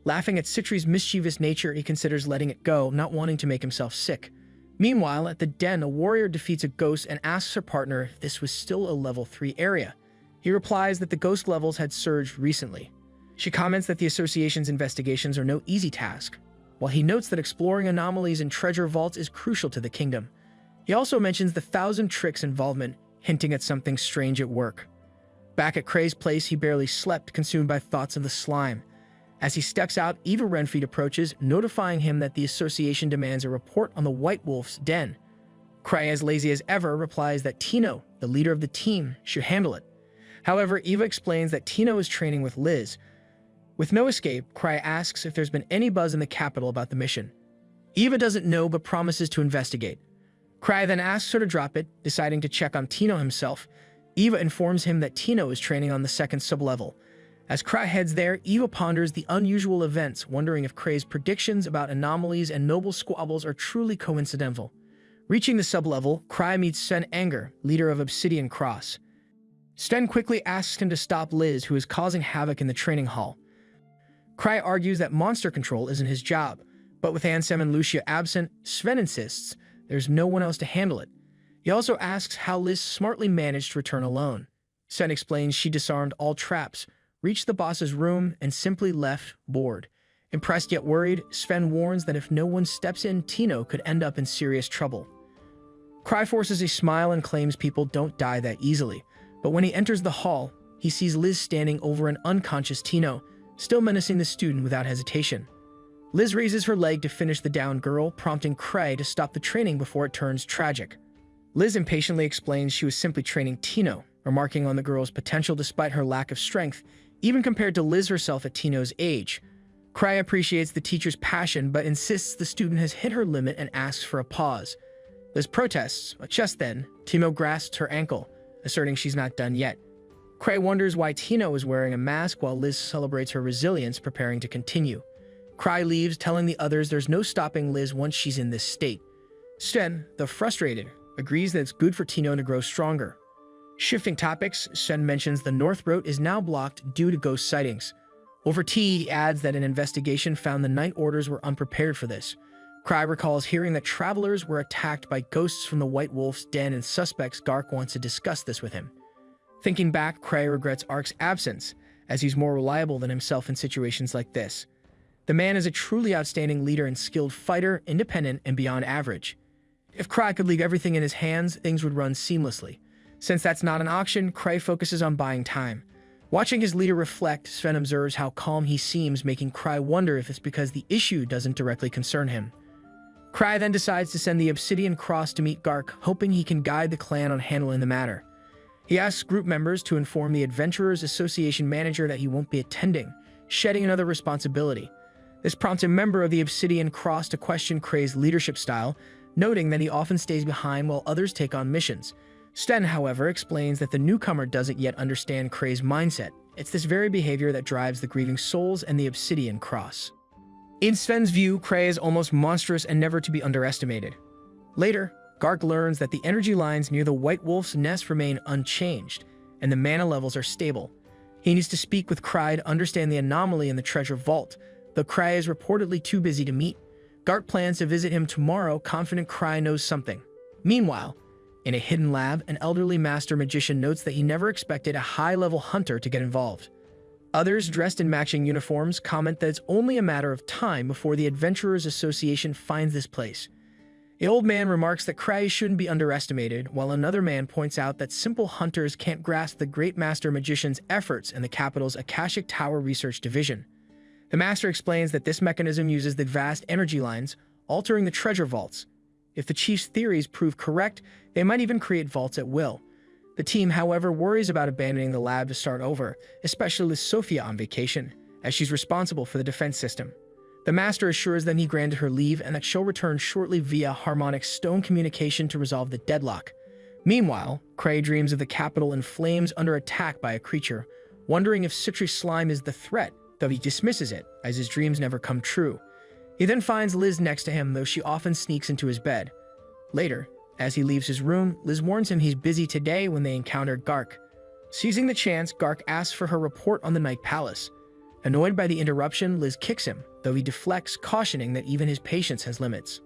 Laughing at Citri's mischievous nature, he considers letting it go, not wanting to make himself sick. Meanwhile, at the den, a warrior defeats a ghost and asks her partner if this was still a level 3 area. He replies that the ghost levels had surged recently. She comments that the association's investigations are no easy task, while he notes that exploring anomalies in treasure vaults is crucial to the kingdom. He also mentions the 1,000 Tricks involvement, hinting at something strange at work. Back at Cray's place, he barely slept, consumed by thoughts of the slime. As he steps out, Eva Renfried approaches, notifying him that the association demands a report on the White Wolf's den. Cray, as lazy as ever, replies that Tino, the leader of the team, should handle it. However, Eva explains that Tino is training with Liz. With no escape, Cray asks if there's been any buzz in the capital about the mission. Eva doesn't know but promises to investigate. Cray then asks her to drop it, deciding to check on Tino himself. Eva informs him that Tino is training on the second sublevel. As Cray heads there, Eva ponders the unusual events, wondering if Cray's predictions about anomalies and noble squabbles are truly coincidental. Reaching the sublevel, Cray meets Sven Anger, leader of Obsidian Cross. Sven quickly asks him to stop Liz, who is causing havoc in the training hall. Cray argues that monster control isn't his job, but with Ansem and Lucia absent, Sven insists there's no one else to handle it. He also asks how Liz smartly managed to return alone. Sven explains she disarmed all traps, reached the boss's room, and simply left, bored. Impressed yet worried, Sven warns that if no one steps in, Tino could end up in serious trouble. Cray forces a smile and claims people don't die that easily, but when he enters the hall, he sees Liz standing over an unconscious Tino, still menacing the student without hesitation. Liz raises her leg to finish the downed girl, prompting Cray to stop the training before it turns tragic. Liz impatiently explains she was simply training Tino, remarking on the girl's potential despite her lack of strength, even compared to Liz herself at Tino's age. Cray appreciates the teacher's passion, but insists the student has hit her limit and asks for a pause. Liz protests, but just then, Tino grasps her ankle, asserting she's not done yet. Cray wonders why Tino is wearing a mask while Liz celebrates her resilience, preparing to continue. Cray leaves, telling the others there's no stopping Liz once she's in this state. Sven, though frustrated, agrees that it's good for Tino to grow stronger. Shifting topics, Sven mentions the North Road is now blocked due to ghost sightings. Over tea, he adds that an investigation found the Night Orders were unprepared for this. Cray recalls hearing that travelers were attacked by ghosts from the White Wolf's den and suspects Gark wants to discuss this with him. Thinking back, Cray regrets Ark's absence, as he's more reliable than himself in situations like this. The man is a truly outstanding leader and skilled fighter, independent and beyond average. If Cray could leave everything in his hands, things would run seamlessly. Since that's not an option, Cray focuses on buying time. Watching his leader reflect, Sven observes how calm he seems, making Cry wonder if it's because the issue doesn't directly concern him. Cry then decides to send the Obsidian Cross to meet Gark, hoping he can guide the clan on handling the matter. He asks group members to inform the Adventurers Association manager that he won't be attending, shedding another responsibility. This prompts a member of the Obsidian Cross to question Cray's leadership style, noting that he often stays behind while others take on missions. Sten, however, explains that the newcomer doesn't yet understand Cray's mindset. It's this very behavior that drives the grieving souls and the Obsidian Cross. In Sven's view, Cray is almost monstrous and never to be underestimated. Later, Gark learns that the energy lines near the White Wolf's nest remain unchanged, and the mana levels are stable. He needs to speak with Cry to understand the anomaly in the treasure vault, though Cry is reportedly too busy to meet. Gark plans to visit him tomorrow, confident Cry knows something. Meanwhile, in a hidden lab, an elderly master magician notes that he never expected a high-level hunter to get involved. Others, dressed in matching uniforms, comment that it's only a matter of time before the Adventurers Association finds this place. The old man remarks that Cray shouldn't be underestimated, while another man points out that simple hunters can't grasp the great master magician's efforts in the capital's Akashic Tower Research Division. The master explains that this mechanism uses the vast energy lines, altering the treasure vaults. If the chief's theories prove correct, they might even create vaults at will. The team, however, worries about abandoning the lab to start over, especially with Sophia on vacation, as she's responsible for the defense system. The master assures them he granted her leave and that she'll return shortly via harmonic stone communication to resolve the deadlock. Meanwhile, Cray dreams of the capital in flames under attack by a creature, wondering if Citry Slime is the threat, though he dismisses it, as his dreams never come true. He then finds Liz next to him, though she often sneaks into his bed. Later, as he leaves his room, Liz warns him he's busy today when they encounter Gark. Seizing the chance, Gark asks for her report on the Night Palace. Annoyed by the interruption, Liz kicks him, though he deflects, cautioning that even his patience has limits.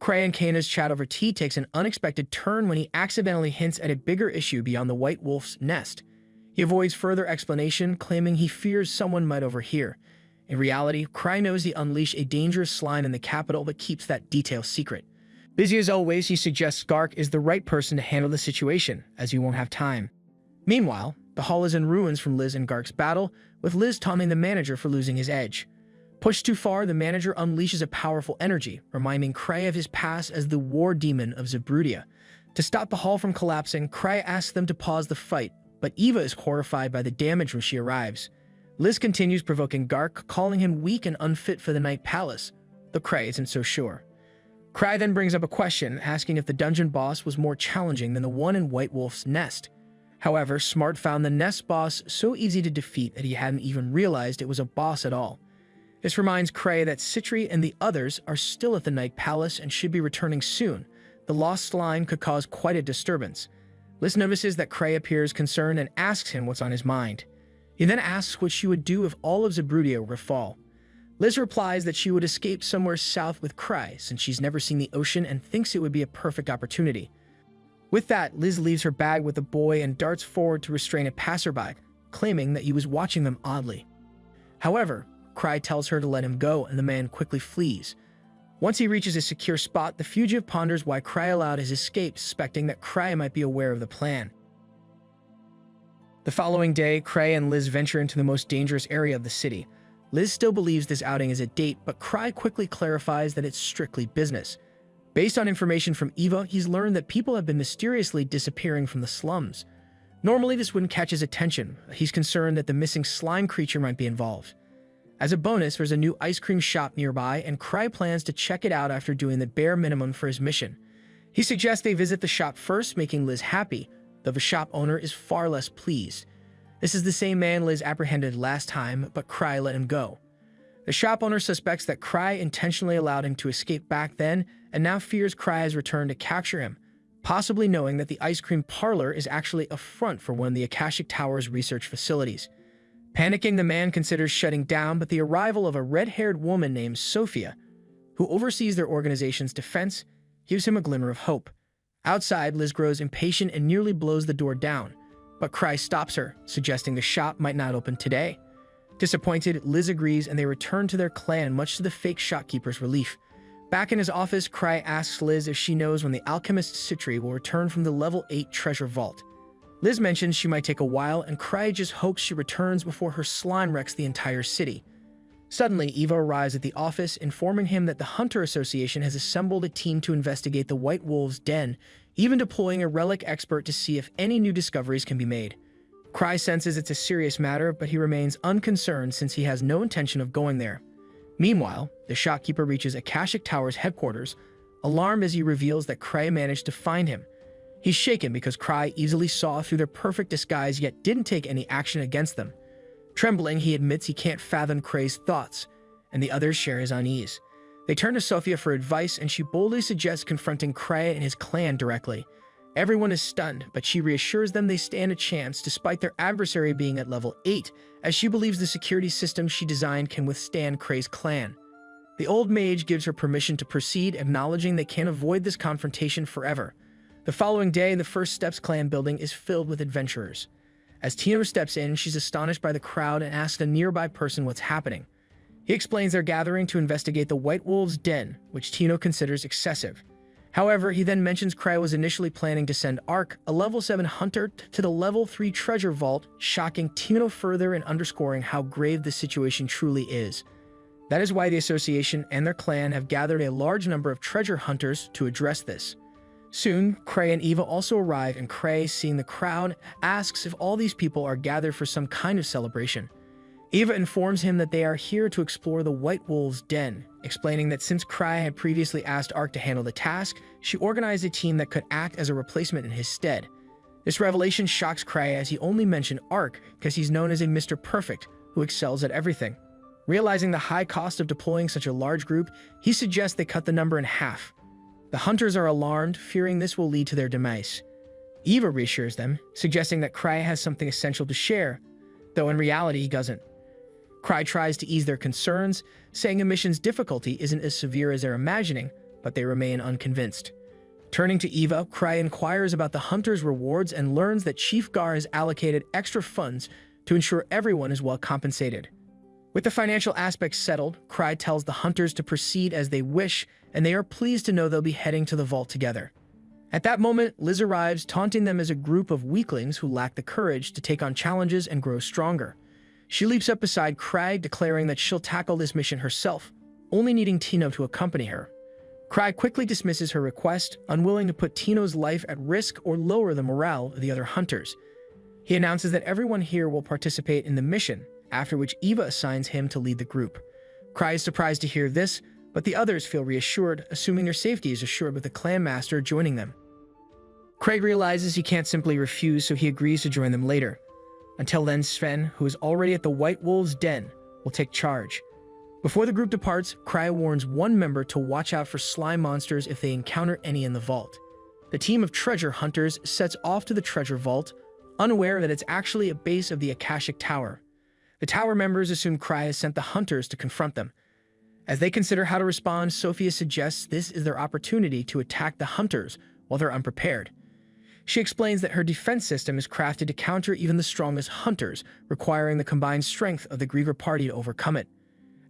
Cray and Kana's chat over tea takes an unexpected turn when he accidentally hints at a bigger issue beyond the White Wolf's nest. He avoids further explanation, claiming he fears someone might overhear. In reality, Cray knows he unleashed a dangerous slime in the capital but keeps that detail secret. Busy as always, he suggests Gark is the right person to handle the situation, as he won't have time. Meanwhile, the hall is in ruins from Liz and Gark's battle, with Liz taunting the manager for losing his edge. Pushed too far, the manager unleashes a powerful energy, reminding Cray of his past as the war demon of Zabrudia. To stop the hall from collapsing, Cray asks them to pause the fight, but Eva is horrified by the damage when she arrives. Liz continues provoking Gark, calling him weak and unfit for the Night Palace, though Cray isn't so sure. Cray then brings up a question, asking if the dungeon boss was more challenging than the one in White Wolf's nest. However, Smart found the nest boss so easy to defeat that he hadn't even realized it was a boss at all. This reminds Cray that Citry and the others are still at the Night Palace and should be returning soon. The lost slime could cause quite a disturbance. Liz notices that Cray appears concerned and asks him what's on his mind. He then asks what she would do if all of Zabrudia were to fall. Liz replies that she would escape somewhere south with Cray, since she's never seen the ocean and thinks it would be a perfect opportunity. With that, Liz leaves her bag with the boy and darts forward to restrain a passerby, claiming that he was watching them oddly. However, Cray tells her to let him go and the man quickly flees. Once he reaches a secure spot, the fugitive ponders why Cray allowed his escape, suspecting that Cray might be aware of the plan. The following day, Cray and Liz venture into the most dangerous area of the city. Liz still believes this outing is a date, but Cray quickly clarifies that it's strictly business. Based on information from Eva, he's learned that people have been mysteriously disappearing from the slums. Normally, this wouldn't catch his attention. He's concerned that the missing slime creature might be involved. As a bonus, there's a new ice cream shop nearby, and Cray plans to check it out after doing the bare minimum for his mission. He suggests they visit the shop first, making Liz happy, though the shop owner is far less pleased. This is the same man Liz apprehended last time, but Cray let him go. The shop owner suspects that Cray intentionally allowed him to escape back then, and now fears Cray has returned to capture him, possibly knowing that the ice cream parlor is actually a front for one of the Akashic Tower's research facilities. Panicking, the man considers shutting down, but the arrival of a red-haired woman named Sophia, who oversees their organization's defense, gives him a glimmer of hope. Outside, Liz grows impatient and nearly blows the door down, but Cray stops her, suggesting the shop might not open today. Disappointed, Liz agrees and they return to their clan, much to the fake shopkeeper's relief. Back in his office, Cray asks Liz if she knows when the alchemist Citry will return from the level 8 treasure vault. Liz mentions she might take a while, and Cry just hopes she returns before her slime wrecks the entire city. Suddenly, Eva arrives at the office, informing him that the Hunter Association has assembled a team to investigate the White Wolf's den, even deploying a relic expert to see if any new discoveries can be made. Cry senses it's a serious matter, but he remains unconcerned since he has no intention of going there. Meanwhile, the shopkeeper reaches Akashic Tower's headquarters, alarmed as he reveals that Cry managed to find him. He's shaken because Cry easily saw through their perfect disguise yet didn't take any action against them. Trembling, he admits he can't fathom Cray's thoughts, and the others share his unease. They turn to Sophia for advice, and she boldly suggests confronting Cray and his clan directly. Everyone is stunned, but she reassures them they stand a chance despite their adversary being at level 8, as she believes the security system she designed can withstand Cray's clan. The old mage gives her permission to proceed, acknowledging they can't avoid this confrontation forever. The following day, the First Steps clan building is filled with adventurers. As Tino steps in, she's astonished by the crowd and asks a nearby person what's happening. He explains they're gathering to investigate the White Wolf's den, which Tino considers excessive. However, he then mentions Cry was initially planning to send Ark, a level 7 hunter, to the level 3 treasure vault, shocking Tino further and underscoring how grave the situation truly is. That is why the association and their clan have gathered a large number of treasure hunters to address this. Soon, Cray and Eva also arrive, and Cray, seeing the crowd, asks if all these people are gathered for some kind of celebration. Eva informs him that they are here to explore the White Wolf's den, explaining that since Cry had previously asked Ark to handle the task, she organized a team that could act as a replacement in his stead. This revelation shocks Cry as he only mentioned Ark because he's known as a Mr. Perfect who excels at everything. Realizing the high cost of deploying such a large group, he suggests they cut the number in half. The hunters are alarmed, fearing this will lead to their demise. Eva reassures them, suggesting that Cry has something essential to share, though in reality he doesn't. Cry tries to ease their concerns, saying a mission's difficulty isn't as severe as they're imagining, but they remain unconvinced. Turning to Eva, Cry inquires about the hunter's rewards and learns that Chief Gar has allocated extra funds to ensure everyone is well compensated. With the financial aspects settled, Cry tells the hunters to proceed as they wish, and they are pleased to know they'll be heading to the vault together. At that moment, Liz arrives, taunting them as a group of weaklings who lack the courage to take on challenges and grow stronger. She leaps up beside Cry, declaring that she'll tackle this mission herself, only needing Tino to accompany her. Cry quickly dismisses her request, unwilling to put Tino's life at risk or lower the morale of the other hunters. He announces that everyone here will participate in the mission, after which Eva assigns him to lead the group. Cry is surprised to hear this, but the others feel reassured, assuming their safety is assured with the clan master joining them. Craig realizes he can't simply refuse, so he agrees to join them later. Until then, Sven, who is already at the White Wolf's den, will take charge. Before the group departs, Cry warns one member to watch out for slime monsters if they encounter any in the vault. The team of treasure hunters sets off to the treasure vault, unaware that it's actually a base of the Akashic Tower. The tower members assume Cry has sent the hunters to confront them. As they consider how to respond, Sophia suggests this is their opportunity to attack the hunters while they're unprepared. She explains that her defense system is crafted to counter even the strongest hunters, requiring the combined strength of the Griever party to overcome it.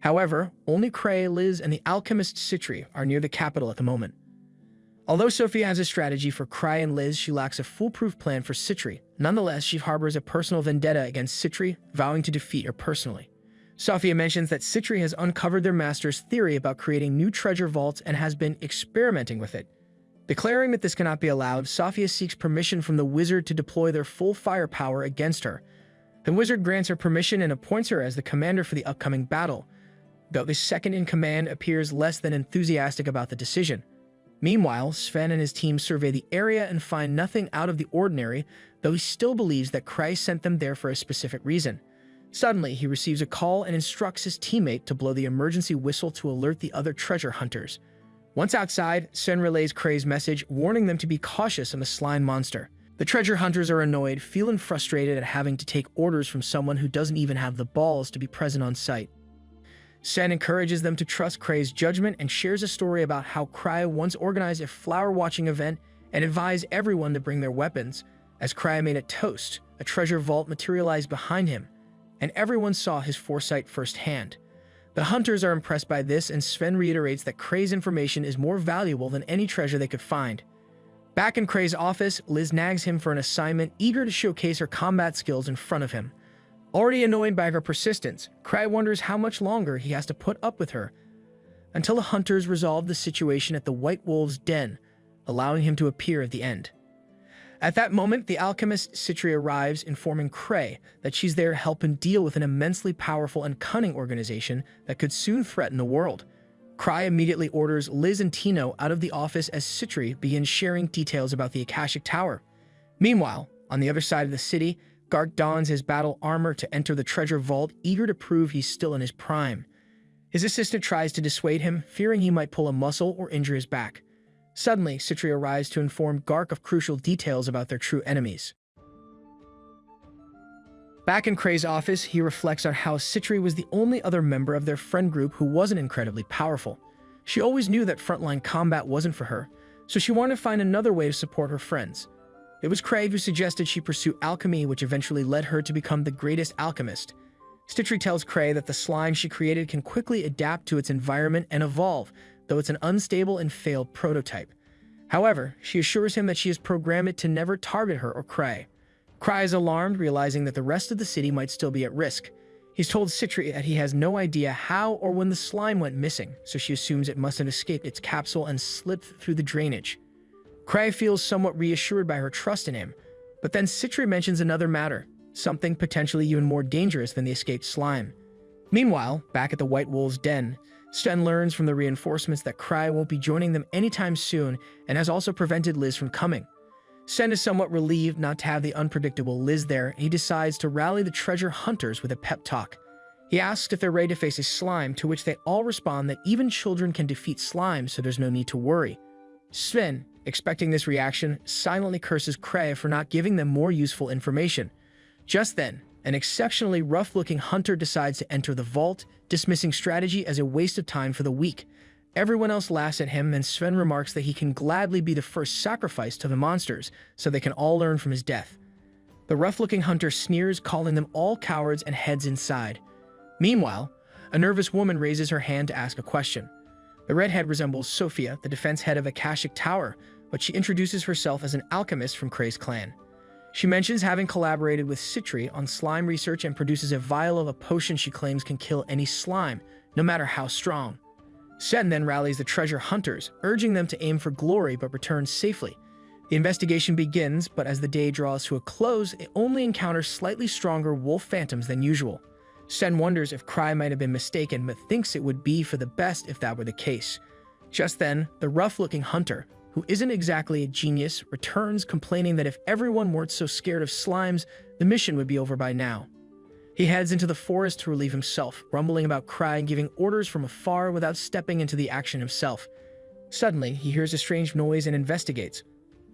However, only Cray, Liz, and the alchemist Citri are near the capital at the moment. Although Sophia has a strategy for Cry and Liz, she lacks a foolproof plan for Citri. Nonetheless, she harbors a personal vendetta against Citri, vowing to defeat her personally. Sophia mentions that Citri has uncovered their master's theory about creating new treasure vaults and has been experimenting with it. Declaring that this cannot be allowed, Sophia seeks permission from the wizard to deploy their full firepower against her. The wizard grants her permission and appoints her as the commander for the upcoming battle, though the second-in-command appears less than enthusiastic about the decision. Meanwhile, Sven and his team survey the area and find nothing out of the ordinary, though he still believes that Christ sent them there for a specific reason. Suddenly, he receives a call and instructs his teammate to blow the emergency whistle to alert the other treasure hunters. Once outside, Sven relays Cray's message, warning them to be cautious of the slime monster. The treasure hunters are annoyed, feeling frustrated at having to take orders from someone who doesn't even have the balls to be present on site. Sven encourages them to trust Cray's judgment and shares a story about how Cray once organized a flower-watching event and advised everyone to bring their weapons. As Cray made a toast, a treasure vault materialized behind him, and everyone saw his foresight firsthand. The hunters are impressed by this, and Sven reiterates that Cray's information is more valuable than any treasure they could find. Back in Kray's office, Liz nags him for an assignment, eager to showcase her combat skills in front of him. Already annoyed by her persistence, Kray wonders how much longer he has to put up with her, until the hunters resolve the situation at the White Wolf's den, allowing him to appear at the end. At that moment, the alchemist Citri arrives, informing Kray that she's there to help him deal with an immensely powerful and cunning organization that could soon threaten the world. Kray immediately orders Liz and Tino out of the office as Citri begins sharing details about the Akashic Tower. Meanwhile, on the other side of the city, Gark dons his battle armor to enter the treasure vault, eager to prove he's still in his prime. His assistant tries to dissuade him, fearing he might pull a muscle or injure his back. Suddenly, Citri arrives to inform Gark of crucial details about their true enemies. Back in Kray's office, he reflects on how Citri was the only other member of their friend group who wasn't incredibly powerful. She always knew that frontline combat wasn't for her, so she wanted to find another way to support her friends. It was Kray who suggested she pursue alchemy, which eventually led her to become the greatest alchemist. Citri tells Kray that the slime she created can quickly adapt to its environment and evolve, though it's an unstable and failed prototype. However, she assures him that she has programmed it to never target her or Kray. Kray is alarmed, realizing that the rest of the city might still be at risk. He's told Citri that he has no idea how or when the slime went missing, so she assumes it must have escaped its capsule and slipped through the drainage. Kray feels somewhat reassured by her trust in him, but then Citri mentions another matter, something potentially even more dangerous than the escaped slime. Meanwhile, back at the White Wolf's den, Sten learns from the reinforcements that Kray won't be joining them anytime soon and has also prevented Liz from coming. Sten is somewhat relieved not to have the unpredictable Liz there, and he decides to rally the treasure hunters with a pep talk. He asks if they're ready to face a slime, to which they all respond that even children can defeat slime, so there's no need to worry. Sven, expecting this reaction, silently curses Kray for not giving them more useful information. Just then, an exceptionally rough-looking hunter decides to enter the vault, dismissing strategy as a waste of time for the weak. Everyone else laughs at him, and Sven remarks that he can gladly be the first sacrifice to the monsters, so they can all learn from his death. The rough-looking hunter sneers, calling them all cowards, and heads inside. Meanwhile, a nervous woman raises her hand to ask a question. The redhead resembles Sophia, the defense head of Akashic Tower, but she introduces herself as an alchemist from Kray's clan. She mentions having collaborated with Citri on slime research and produces a vial of a potion she claims can kill any slime, no matter how strong. Sen then rallies the treasure hunters, urging them to aim for glory but return safely. The investigation begins, but as the day draws to a close, it only encounters slightly stronger wolf phantoms than usual. Sen wonders if Kray might have been mistaken, but thinks it would be for the best if that were the case. Just then, the rough-looking hunter, who isn't exactly a genius, returns, complaining that if everyone weren't so scared of slimes, the mission would be over by now. He heads into the forest to relieve himself, grumbling about Kray and giving orders from afar without stepping into the action himself. Suddenly, he hears a strange noise and investigates,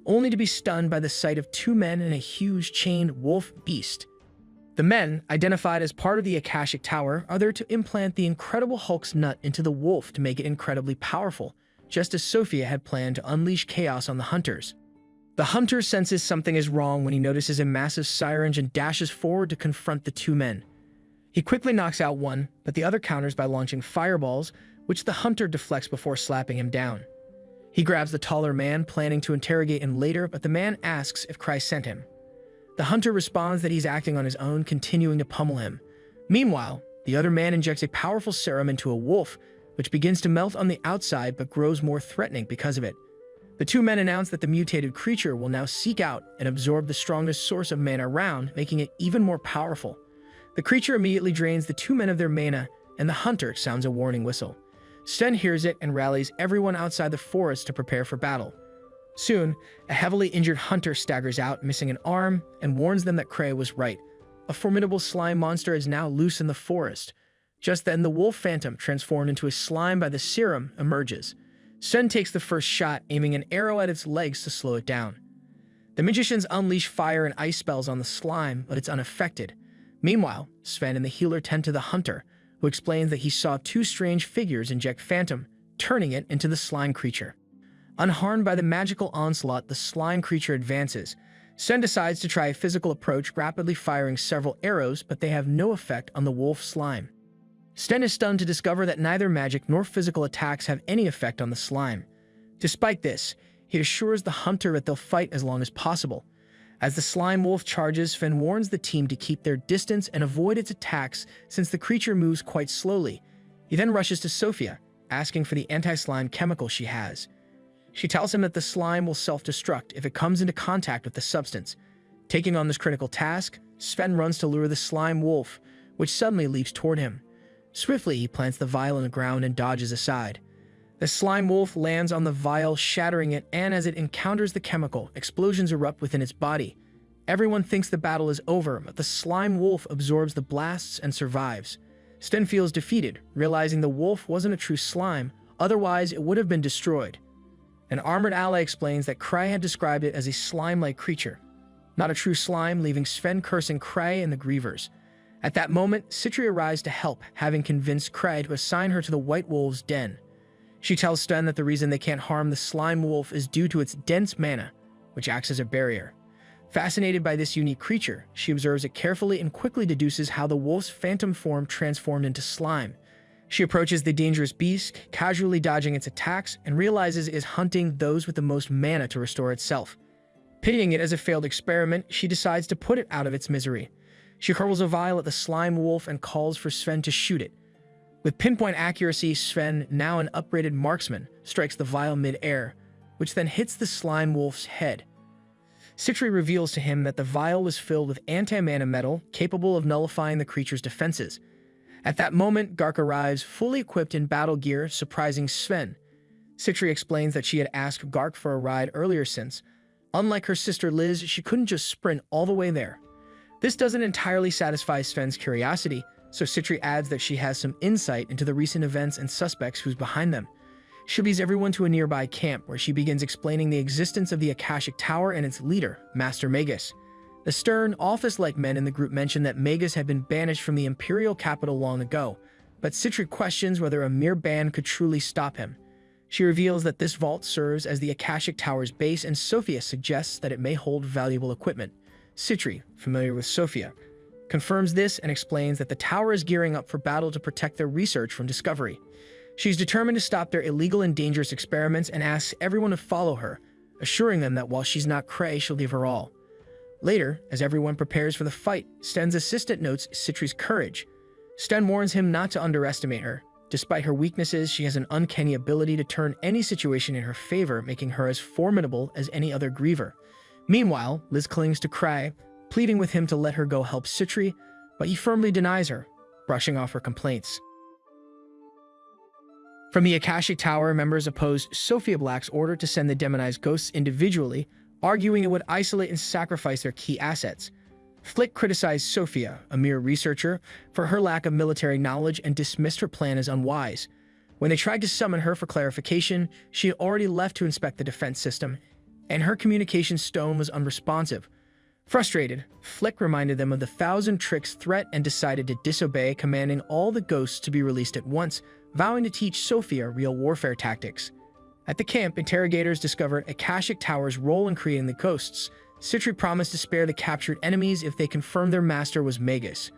only to be stunned by the sight of two men and a huge chained wolf beast. The men, identified as part of the Akashic Tower, are there to implant the Incredible Hulk's nut into the wolf to make it incredibly powerful, just as Sophia had planned to unleash chaos on the hunters. The hunter senses something is wrong when he notices a massive syringe and dashes forward to confront the two men. He quickly knocks out one, but the other counters by launching fireballs, which the hunter deflects before slapping him down. He grabs the taller man, planning to interrogate him later, but the man asks if Kray sent him. The hunter responds that he's acting on his own, continuing to pummel him. Meanwhile, the other man injects a powerful serum into a wolf, which begins to melt on the outside but grows more threatening because of it. The two men announce that the mutated creature will now seek out and absorb the strongest source of mana around, making it even more powerful. The creature immediately drains the two men of their mana, and the hunter sounds a warning whistle. Sten hears it and rallies everyone outside the forest to prepare for battle. Soon, a heavily injured hunter staggers out, missing an arm, and warns them that Kray was right. A formidable slime monster is now loose in the forest. Just then, the wolf phantom, transformed into a slime by the serum, emerges. Sen takes the first shot, aiming an arrow at its legs to slow it down. The magicians unleash fire and ice spells on the slime, but it's unaffected. Meanwhile, Sven and the healer tend to the hunter, who explains that he saw two strange figures inject Phantom, turning it into the slime creature. Unharmed by the magical onslaught, the slime creature advances. Sen decides to try a physical approach, rapidly firing several arrows, but they have no effect on the wolf slime. Sten is stunned to discover that neither magic nor physical attacks have any effect on the slime. Despite this, He assures the hunter that they'll fight as long as possible. As the slime wolf charges, Sven warns the team to keep their distance and avoid its attacks since the creature moves quite slowly. He then rushes to Sophia, asking for the anti-slime chemical she has. She tells him that the slime will self-destruct if it comes into contact with the substance. Taking on this critical task, Sven runs to lure the slime wolf, which suddenly leaps toward him. Swiftly, he plants the vial in the ground and dodges aside. The slime wolf lands on the vial, shattering it, and as it encounters the chemical, explosions erupt within its body. Everyone thinks the battle is over, but the slime wolf absorbs the blasts and survives. Sven feels defeated, realizing the wolf wasn't a true slime, otherwise it would have been destroyed. An armored ally explains that Cry had described it as a slime-like creature, not a true slime, leaving Sven cursing Cry and the Grievers. At that moment, Citri arrives to help, having convinced Cry to assign her to the White Wolf's den. She tells Sven that the reason they can't harm the slime wolf is due to its dense mana, which acts as a barrier. Fascinated by this unique creature, she observes it carefully and quickly deduces how the wolf's phantom form transformed into slime. She approaches the dangerous beast, casually dodging its attacks, and realizes it is hunting those with the most mana to restore itself. Pitying it as a failed experiment, she decides to put it out of its misery. She hurls a vial at the slime wolf and calls for Sven to shoot it. With pinpoint accuracy, Sven, now an upgraded marksman, strikes the vial mid-air, which then hits the slime wolf's head. Citri reveals to him that the vial was filled with anti-mana metal capable of nullifying the creature's defenses. At that moment, Gark arrives, fully equipped in battle gear, surprising Sven. Citri explains that she had asked Gark for a ride earlier since, unlike her sister Liz, she couldn't just sprint all the way there. This doesn't entirely satisfy Sven's curiosity, so Citri adds that she has some insight into the recent events and suspects who's behind them. She leads everyone to a nearby camp where she begins explaining the existence of the Akashic Tower and its leader, Master Magus. The stern, office-like men in the group mention that Magus had been banished from the Imperial capital long ago, but Citri questions whether a mere ban could truly stop him. She reveals that this vault serves as the Akashic Tower's base, and Sophia suggests that it may hold valuable equipment. Citri, familiar with Sophia, confirms this and explains that the tower is gearing up for battle to protect their research from discovery. She's determined to stop their illegal and dangerous experiments and asks everyone to follow her, assuring them that while she's not Cray, she'll leave her all. Later, as everyone prepares for the fight, Sten's assistant notes Citri's courage. Sten warns him not to underestimate her. Despite her weaknesses, she has an uncanny ability to turn any situation in her favor, making her as formidable as any other griever. Meanwhile, Liz clings to Cray, pleading with him to let her go help Citri, but he firmly denies her, brushing off her complaints. From the Akashic Tower, members opposed Sophia Black's order to send the demonized ghosts individually, arguing it would isolate and sacrifice their key assets. Flick criticized Sophia, a mere researcher, for her lack of military knowledge and dismissed her plan as unwise. When they tried to summon her for clarification, she had already left to inspect the defense system, and her communication stone was unresponsive. Frustrated, Flick reminded them of the Thousand Tricks threat and decided to disobey, commanding all the ghosts to be released at once, vowing to teach Sophia real warfare tactics. At the camp, interrogators discovered Akashic Tower's role in creating the ghosts. Citri promised to spare the captured enemies if they confirmed their master was Magus,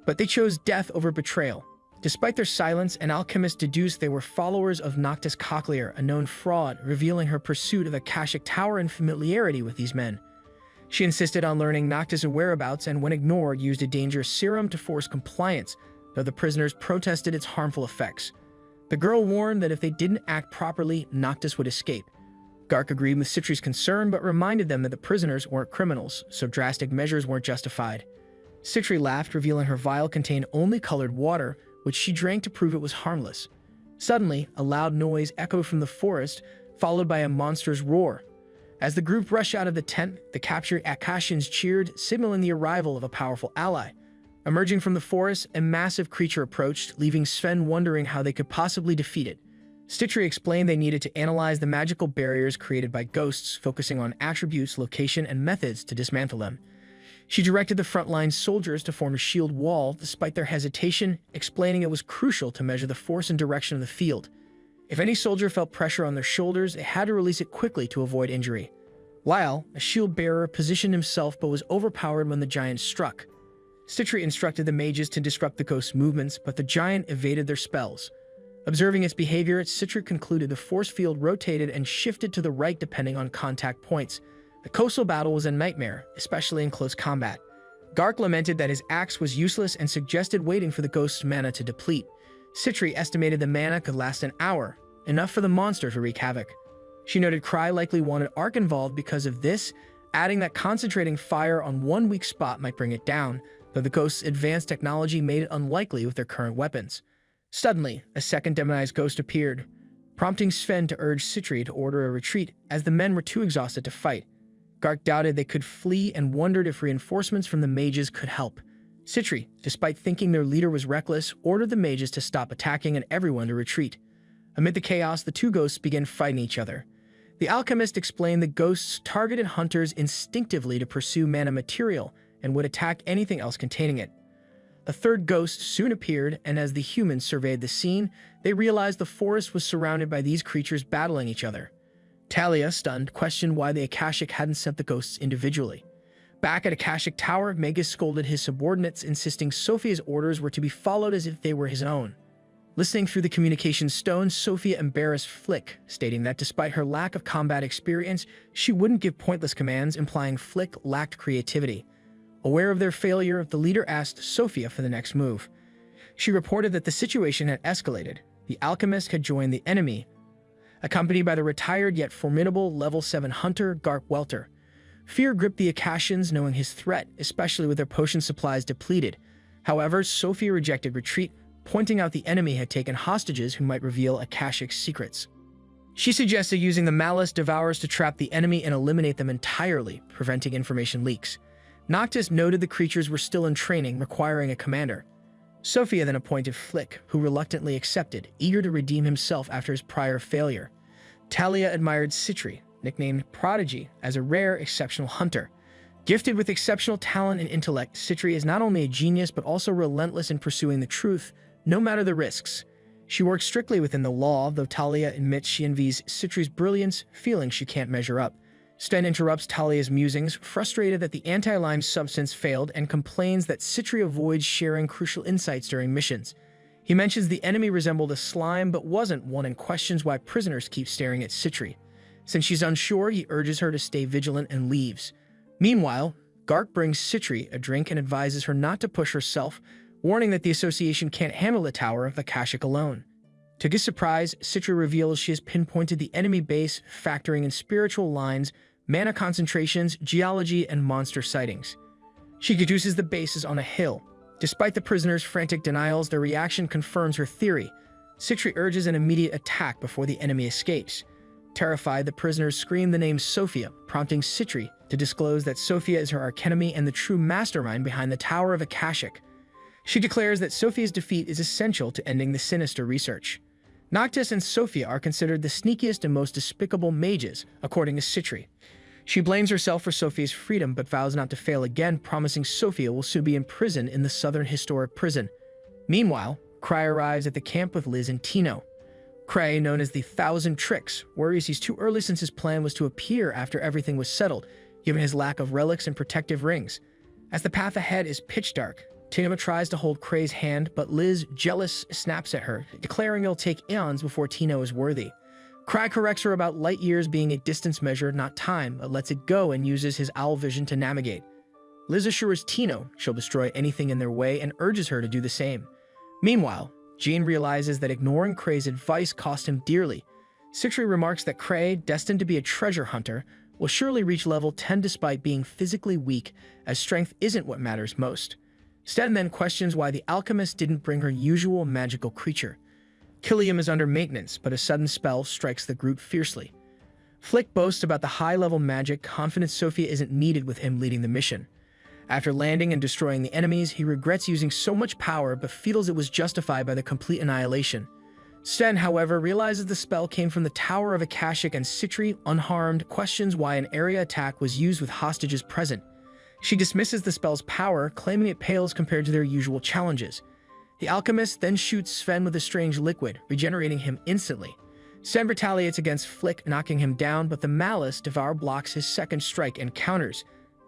but they chose death over betrayal. Despite their silence, an alchemist deduced they were followers of Noctis Cochlear, a known fraud, revealing her pursuit of Akashic Tower and familiarity with these men. She insisted on learning Noctis' whereabouts and, when ignored, used a dangerous serum to force compliance, though the prisoners protested its harmful effects. The girl warned that if they didn't act properly, Noctis would escape. Gark agreed with Citri's concern, but reminded them that the prisoners weren't criminals, so drastic measures weren't justified. Citri laughed, revealing her vial contained only colored water, which she drank to prove it was harmless. Suddenly, a loud noise echoed from the forest, followed by a monster's roar. As the group rushed out of the tent, the captured Akashians cheered, signaling the arrival of a powerful ally. Emerging from the forest, a massive creature approached, leaving Sven wondering how they could possibly defeat it. Citri explained they needed to analyze the magical barriers created by ghosts, focusing on attributes, location, and methods to dismantle them. She directed the frontline soldiers to form a shield wall, despite their hesitation, explaining it was crucial to measure the force and direction of the field. If any soldier felt pressure on their shoulders, they had to release it quickly to avoid injury. Lyle, a shield bearer, positioned himself but was overpowered when the giant struck. Citri instructed the mages to disrupt the ghost's movements, but the giant evaded their spells. Observing its behavior, Citri concluded the force field rotated and shifted to the right depending on contact points. The coastal battle was a nightmare, especially in close combat. Gark lamented that his axe was useless and suggested waiting for the ghost's mana to deplete. Citri estimated the mana could last an hour, enough for the monster to wreak havoc. She noted Cry likely wanted Arc involved because of this, adding that concentrating fire on one weak spot might bring it down, though the ghost's advanced technology made it unlikely with their current weapons. Suddenly, a second demonized ghost appeared, prompting Sven to urge Citri to order a retreat, as the men were too exhausted to fight. Gark doubted they could flee and wondered if reinforcements from the mages could help. Citri, despite thinking their leader was reckless, ordered the mages to stop attacking and everyone to retreat. Amid the chaos, the two ghosts began fighting each other. The alchemist explained the ghosts targeted hunters instinctively to pursue mana material and would attack anything else containing it. A third ghost soon appeared, and as the humans surveyed the scene, they realized the forest was surrounded by these creatures battling each other. Talia, stunned, questioned why the Akashic hadn't sent the ghosts individually. Back at Akashic Tower, Magus scolded his subordinates, insisting Sophia's orders were to be followed as if they were his own. Listening through the communication stone, Sophia embarrassed Flick, stating that despite her lack of combat experience, she wouldn't give pointless commands, implying Flick lacked creativity. Aware of their failure, the leader asked Sophia for the next move. She reported that the situation had escalated. The alchemist had joined the enemy, accompanied by the retired yet formidable level 7 hunter Gark Welter. Fear gripped the Akashians, knowing his threat, especially with their potion supplies depleted. However, Sophia rejected retreat, pointing out the enemy had taken hostages who might reveal Akashic's secrets. She suggested using the Malice Devourers to trap the enemy and eliminate them entirely, preventing information leaks. Noctis noted the creatures were still in training, requiring a commander. Sophia then appointed Flick, who reluctantly accepted, eager to redeem himself after his prior failure. Talia admired Citri, nicknamed Prodigy, as a rare, exceptional hunter. Gifted with exceptional talent and intellect, Citri is not only a genius but also relentless in pursuing the truth, no matter the risks. She works strictly within the law, though Talia admits she envies Citri's brilliance, feeling she can't measure up. Sten interrupts Talia's musings, frustrated that the anti-lime substance failed, and complains that Citri avoids sharing crucial insights during missions. He mentions the enemy resembled a slime but wasn't one, and questions why prisoners keep staring at Citri. Since she's unsure, he urges her to stay vigilant and leaves. Meanwhile, Gark brings Citri a drink and advises her not to push herself, warning that the association can't handle the Tower of Akashic alone. To his surprise, Citri reveals she has pinpointed the enemy base, factoring in spiritual lines, mana concentrations, geology, and monster sightings. She deduces the base is on a hill. Despite the prisoners' frantic denials, their reaction confirms her theory. Citri urges an immediate attack before the enemy escapes. Terrified, the prisoners scream the name Sophia, prompting Citri to disclose that Sophia is her archenemy and the true mastermind behind the Tower of Akashic. She declares that Sophia's defeat is essential to ending the sinister research. Noctis and Sophia are considered the sneakiest and most despicable mages, according to Citri. She blames herself for Sophia's freedom but vows not to fail again, promising Sophia will soon be imprisoned in the Southern Historic Prison. Meanwhile, Cry arrives at the camp with Liz and Tino. Cray, known as the Thousand Tricks, worries he's too early since his plan was to appear after everything was settled, given his lack of relics and protective rings. As the path ahead is pitch dark, Tino tries to hold Cray's hand, but Liz, jealous, snaps at her, declaring it'll take eons before Tino is worthy. Cry corrects her about light years being a distance measure, not time, but lets it go and uses his owl vision to navigate. Liz assures Tino she'll destroy anything in their way and urges her to do the same. Meanwhile, Jean realizes that ignoring Cray's advice cost him dearly. Citri remarks that Cray, destined to be a treasure hunter, will surely reach level 10 despite being physically weak, as strength isn't what matters most. Sten then questions why the alchemist didn't bring her usual magical creature. Killiam is under maintenance, but a sudden spell strikes the group fiercely. Flick boasts about the high-level magic, confident Sophia isn't needed with him leading the mission. After landing and destroying the enemies, he regrets using so much power but feels it was justified by the complete annihilation. Sten, however, realizes the spell came from the Tower of Akashic, and Citri, unharmed, questions why an area attack was used with hostages present. She dismisses the spell's power, claiming it pales compared to their usual challenges. The alchemist then shoots Sven with a strange liquid, regenerating him instantly. Sven retaliates against Flick, knocking him down, but the Malice Devour blocks his second strike and counters.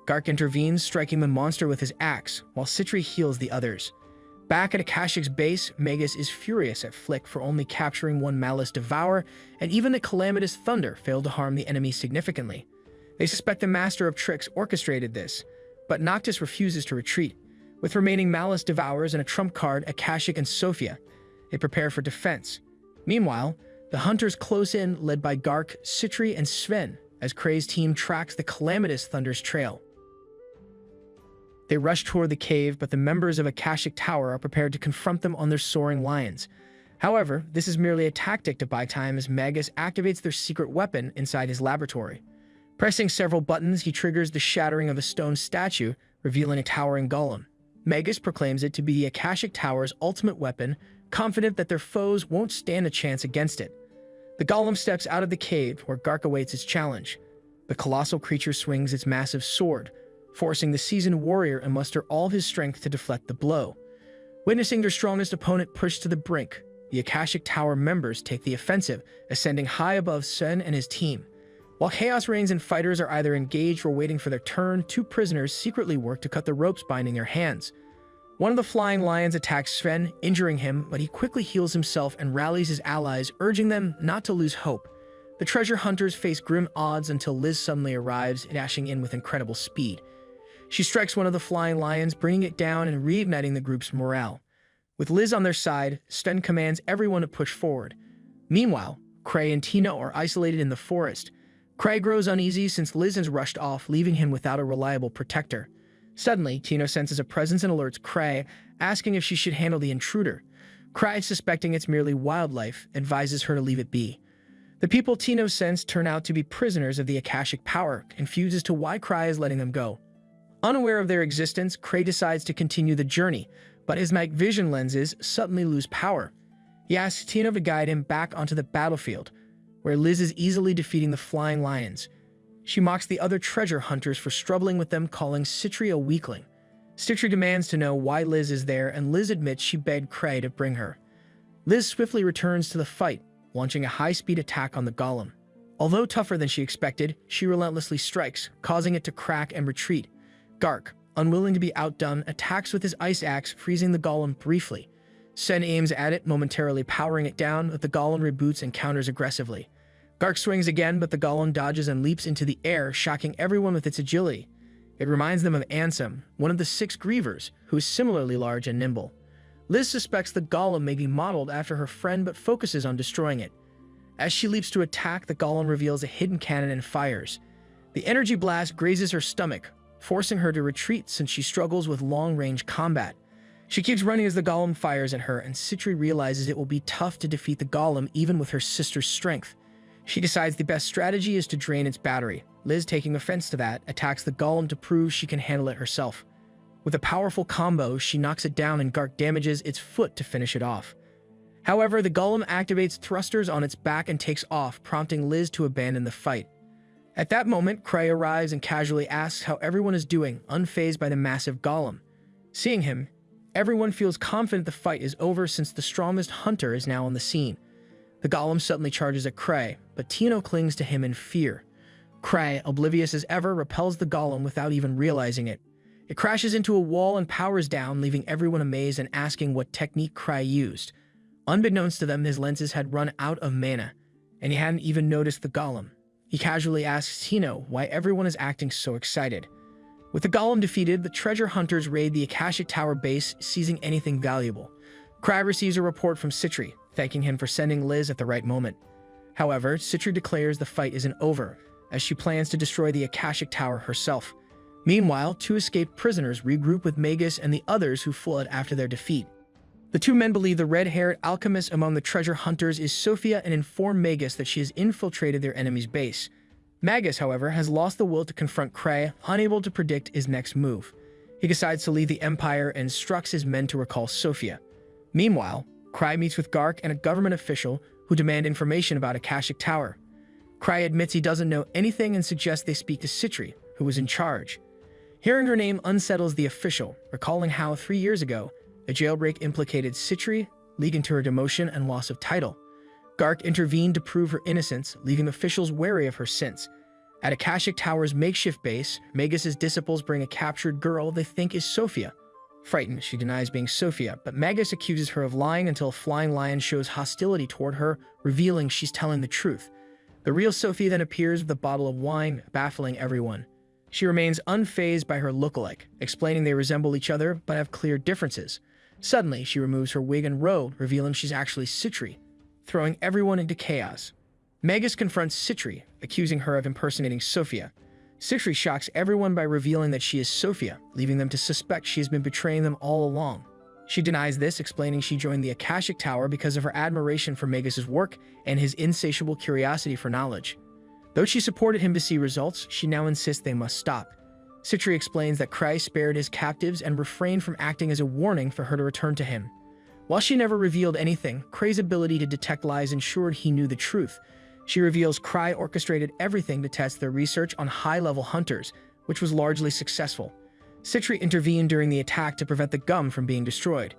Gark intervenes, striking the monster with his axe, while Citri heals the others. Back at Akashic's base, Magus is furious at Flick for only capturing one Malice Devourer, and even the calamitous Thunder failed to harm the enemy significantly. They suspect the Master of Tricks orchestrated this, but Noctis refuses to retreat. With remaining Malice Devourers and a trump card, Akashic and Sophia, they prepare for defense. Meanwhile, the hunters close in, led by Gark, Citri, and Sven, as Kray's team tracks the calamitous Thunder's trail. They rush toward the cave, but the members of Akashic Tower are prepared to confront them on their soaring lions. However, this is merely a tactic to buy time as Magus activates their secret weapon inside his laboratory. Pressing several buttons, he triggers the shattering of a stone statue, revealing a towering golem. Magus proclaims it to be the Akashic Tower's ultimate weapon, confident that their foes won't stand a chance against it. The golem steps out of the cave, where Gark awaits its challenge. The colossal creature swings its massive sword, forcing the seasoned warrior to muster all his strength to deflect the blow. Witnessing their strongest opponent pushed to the brink, the Akashic Tower members take the offensive, ascending high above Sen and his team. While chaos reigns and fighters are either engaged or waiting for their turn, two prisoners secretly work to cut the ropes binding their hands. One of the flying lions attacks Sven, injuring him, but he quickly heals himself and rallies his allies, urging them not to lose hope. The treasure hunters face grim odds until Liz suddenly arrives, dashing in with incredible speed. She strikes one of the flying lions, bringing it down and reigniting the group's morale. With Liz on their side, Sven commands everyone to push forward. Meanwhile, Kray and Tino are isolated in the forest. Kray grows uneasy since Liz has rushed off, leaving him without a reliable protector. Suddenly, Tino senses a presence and alerts Kray, asking if she should handle the intruder. Kray, suspecting it's merely wildlife, advises her to leave it be. The people Tino sends turn out to be prisoners of the Akashic Power, confused as to why Kray is letting them go. Unaware of their existence, Kray decides to continue the journey, but his night vision lenses suddenly lose power. He asks Tino to guide him back onto the battlefield, where Liz is easily defeating the flying lions. She mocks the other treasure hunters for struggling with them, calling Citri a weakling. Citri demands to know why Liz is there, and Liz admits she begged Kray to bring her. Liz swiftly returns to the fight, launching a high-speed attack on the golem. Although tougher than she expected, she relentlessly strikes, causing it to crack and retreat. Gark, unwilling to be outdone, attacks with his ice axe, freezing the golem briefly. Sen aims at it, momentarily powering it down, but the golem reboots and counters aggressively. Gark swings again, but the golem dodges and leaps into the air, shocking everyone with its agility. It reminds them of Ansem, one of the 6 grievers, who is similarly large and nimble. Liz suspects the golem may be modeled after her friend, but focuses on destroying it. As she leaps to attack, the golem reveals a hidden cannon and fires. The energy blast grazes her stomach, forcing her to retreat since she struggles with long-range combat. She keeps running as the golem fires at her, and Citri realizes it will be tough to defeat the golem even with her sister's strength. She decides the best strategy is to drain its battery. Liz, taking offense to that, attacks the golem to prove she can handle it herself. With a powerful combo, she knocks it down and Gark damages its foot to finish it off. However, the golem activates thrusters on its back and takes off, prompting Liz to abandon the fight. At that moment, Kray arrives and casually asks how everyone is doing, unfazed by the massive golem. Seeing him, everyone feels confident the fight is over since the strongest hunter is now on the scene. The golem suddenly charges at Kray, but Tino clings to him in fear. Kray, oblivious as ever, repels the golem without even realizing it. It crashes into a wall and powers down, leaving everyone amazed and asking what technique Kray used. Unbeknownst to them, his lenses had run out of mana, and he hadn't even noticed the golem. He casually asks Tino why everyone is acting so excited. With the golem defeated, the treasure hunters raid the Akashic Tower base, seizing anything valuable. Kray receives a report from Citri, thanking him for sending Liz at the right moment. However, Citri declares the fight isn't over, as she plans to destroy the Akashic Tower herself. Meanwhile, 2 escaped prisoners regroup with Magus and the others who fled after their defeat. The 2 men believe the red-haired alchemist among the treasure hunters is Sophia and inform Magus that she has infiltrated their enemy's base. Magus, however, has lost the will to confront Kray, unable to predict his next move. He decides to leave the Empire and instructs his men to recall Sophia. Meanwhile, Kray meets with Gark and a government official who demand information about Akashic Tower. Kray admits he doesn't know anything and suggests they speak to Citri, who was in charge. Hearing her name unsettles the official, recalling how 3 years ago, a jailbreak implicated Citri, leading to her demotion and loss of title. Gark intervened to prove her innocence, leaving officials wary of her sins. At Akashic Tower's makeshift base, Magus's disciples bring a captured girl they think is Sophia. Frightened, she denies being Sophia, but Magus accuses her of lying until a flying lion shows hostility toward her, revealing she's telling the truth. The real Sophia then appears with a bottle of wine, baffling everyone. She remains unfazed by her lookalike, explaining they resemble each other but have clear differences. Suddenly, she removes her wig and robe, revealing she's actually Citri, throwing everyone into chaos. Magus confronts Citri, accusing her of impersonating Sophia. Citri shocks everyone by revealing that she is Sophia, leaving them to suspect she has been betraying them all along. She denies this, explaining she joined the Akashic Tower because of her admiration for Magus's work and his insatiable curiosity for knowledge. Though she supported him to see results, she now insists they must stop. Citri explains that Christ spared his captives and refrained from acting as a warning for her to return to him. While she never revealed anything, Kray's ability to detect lies ensured he knew the truth. She reveals Kray orchestrated everything to test their research on high-level hunters, which was largely successful. Citri intervened during the attack to prevent the gum from being destroyed.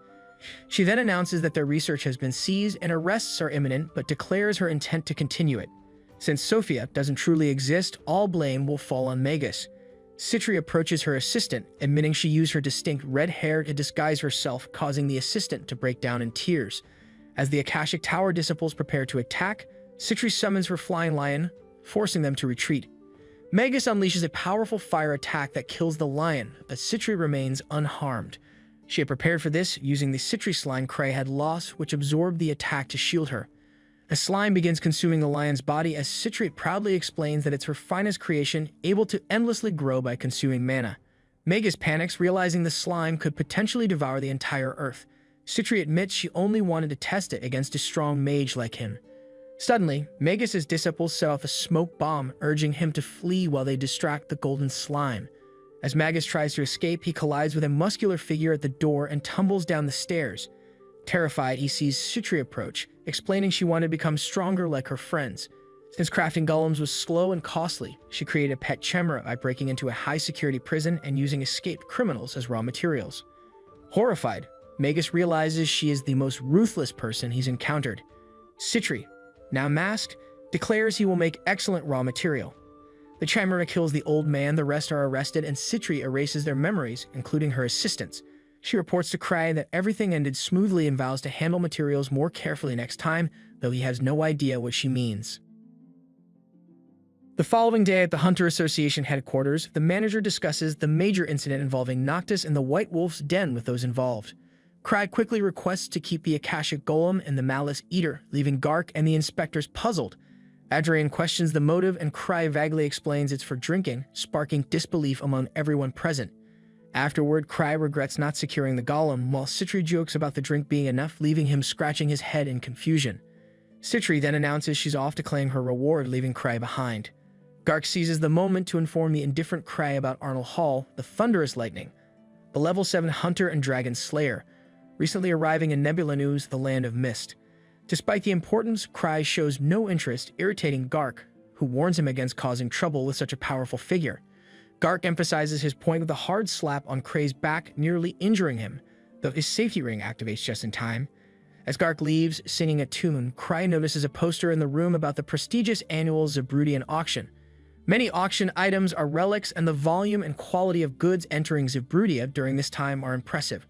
She then announces that their research has been seized and arrests are imminent, but declares her intent to continue it. Since Sophia doesn't truly exist, all blame will fall on Magus. Citri approaches her assistant, admitting she used her distinct red hair to disguise herself, causing the assistant to break down in tears. As the Akashic Tower disciples prepare to attack, Citri summons her flying lion, forcing them to retreat. Magus unleashes a powerful fire attack that kills the lion, but Citri remains unharmed. She had prepared for this, using the Citri slime Kray had lost, which absorbed the attack to shield her. The slime begins consuming the lion's body as Citri proudly explains that it's her finest creation, able to endlessly grow by consuming mana. Magus panics, realizing the slime could potentially devour the entire earth. Citri admits she only wanted to test it against a strong mage like him. Suddenly, Magus's disciples set off a smoke bomb, urging him to flee while they distract the golden slime. As Magus tries to escape, he collides with a muscular figure at the door and tumbles down the stairs. Terrified, he sees Citri approach, explaining she wanted to become stronger like her friends. Since crafting golems was slow and costly, she created a pet chimera by breaking into a high-security prison and using escaped criminals as raw materials. Horrified, Magus realizes she is the most ruthless person he's encountered. Citri, now masked, declares he will make excellent raw material. The chimera kills the old man, the rest are arrested, and Citri erases their memories, including her assistants. She reports to Kray that everything ended smoothly and vows to handle materials more carefully next time, though he has no idea what she means. The following day at the Hunter Association headquarters, the manager discusses the major incident involving Noctis and the White Wolf's den with those involved. Kray quickly requests to keep the Akashic Golem and the Malice Eater, leaving Gark and the inspectors puzzled. Adrian questions the motive and Kray vaguely explains it's for drinking, sparking disbelief among everyone present. Afterward, Kray regrets not securing the golem, while Citri jokes about the drink being enough, leaving him scratching his head in confusion. Citri then announces she's off to claim her reward, leaving Kray behind. Gark seizes the moment to inform the indifferent Kray about Arnold Hall, the Thunderous Lightning, the level 7 hunter and dragon slayer, recently arriving in Nebula News, the Land of Mist. Despite the importance, Kray shows no interest, irritating Gark, who warns him against causing trouble with such a powerful figure. Gark emphasizes his point with a hard slap on Kray's back, nearly injuring him, though his safety ring activates just in time. As Gark leaves, singing a tune, Kray notices a poster in the room about the prestigious annual Zebruddian auction. Many auction items are relics, and the volume and quality of goods entering Zebruddia during this time are impressive.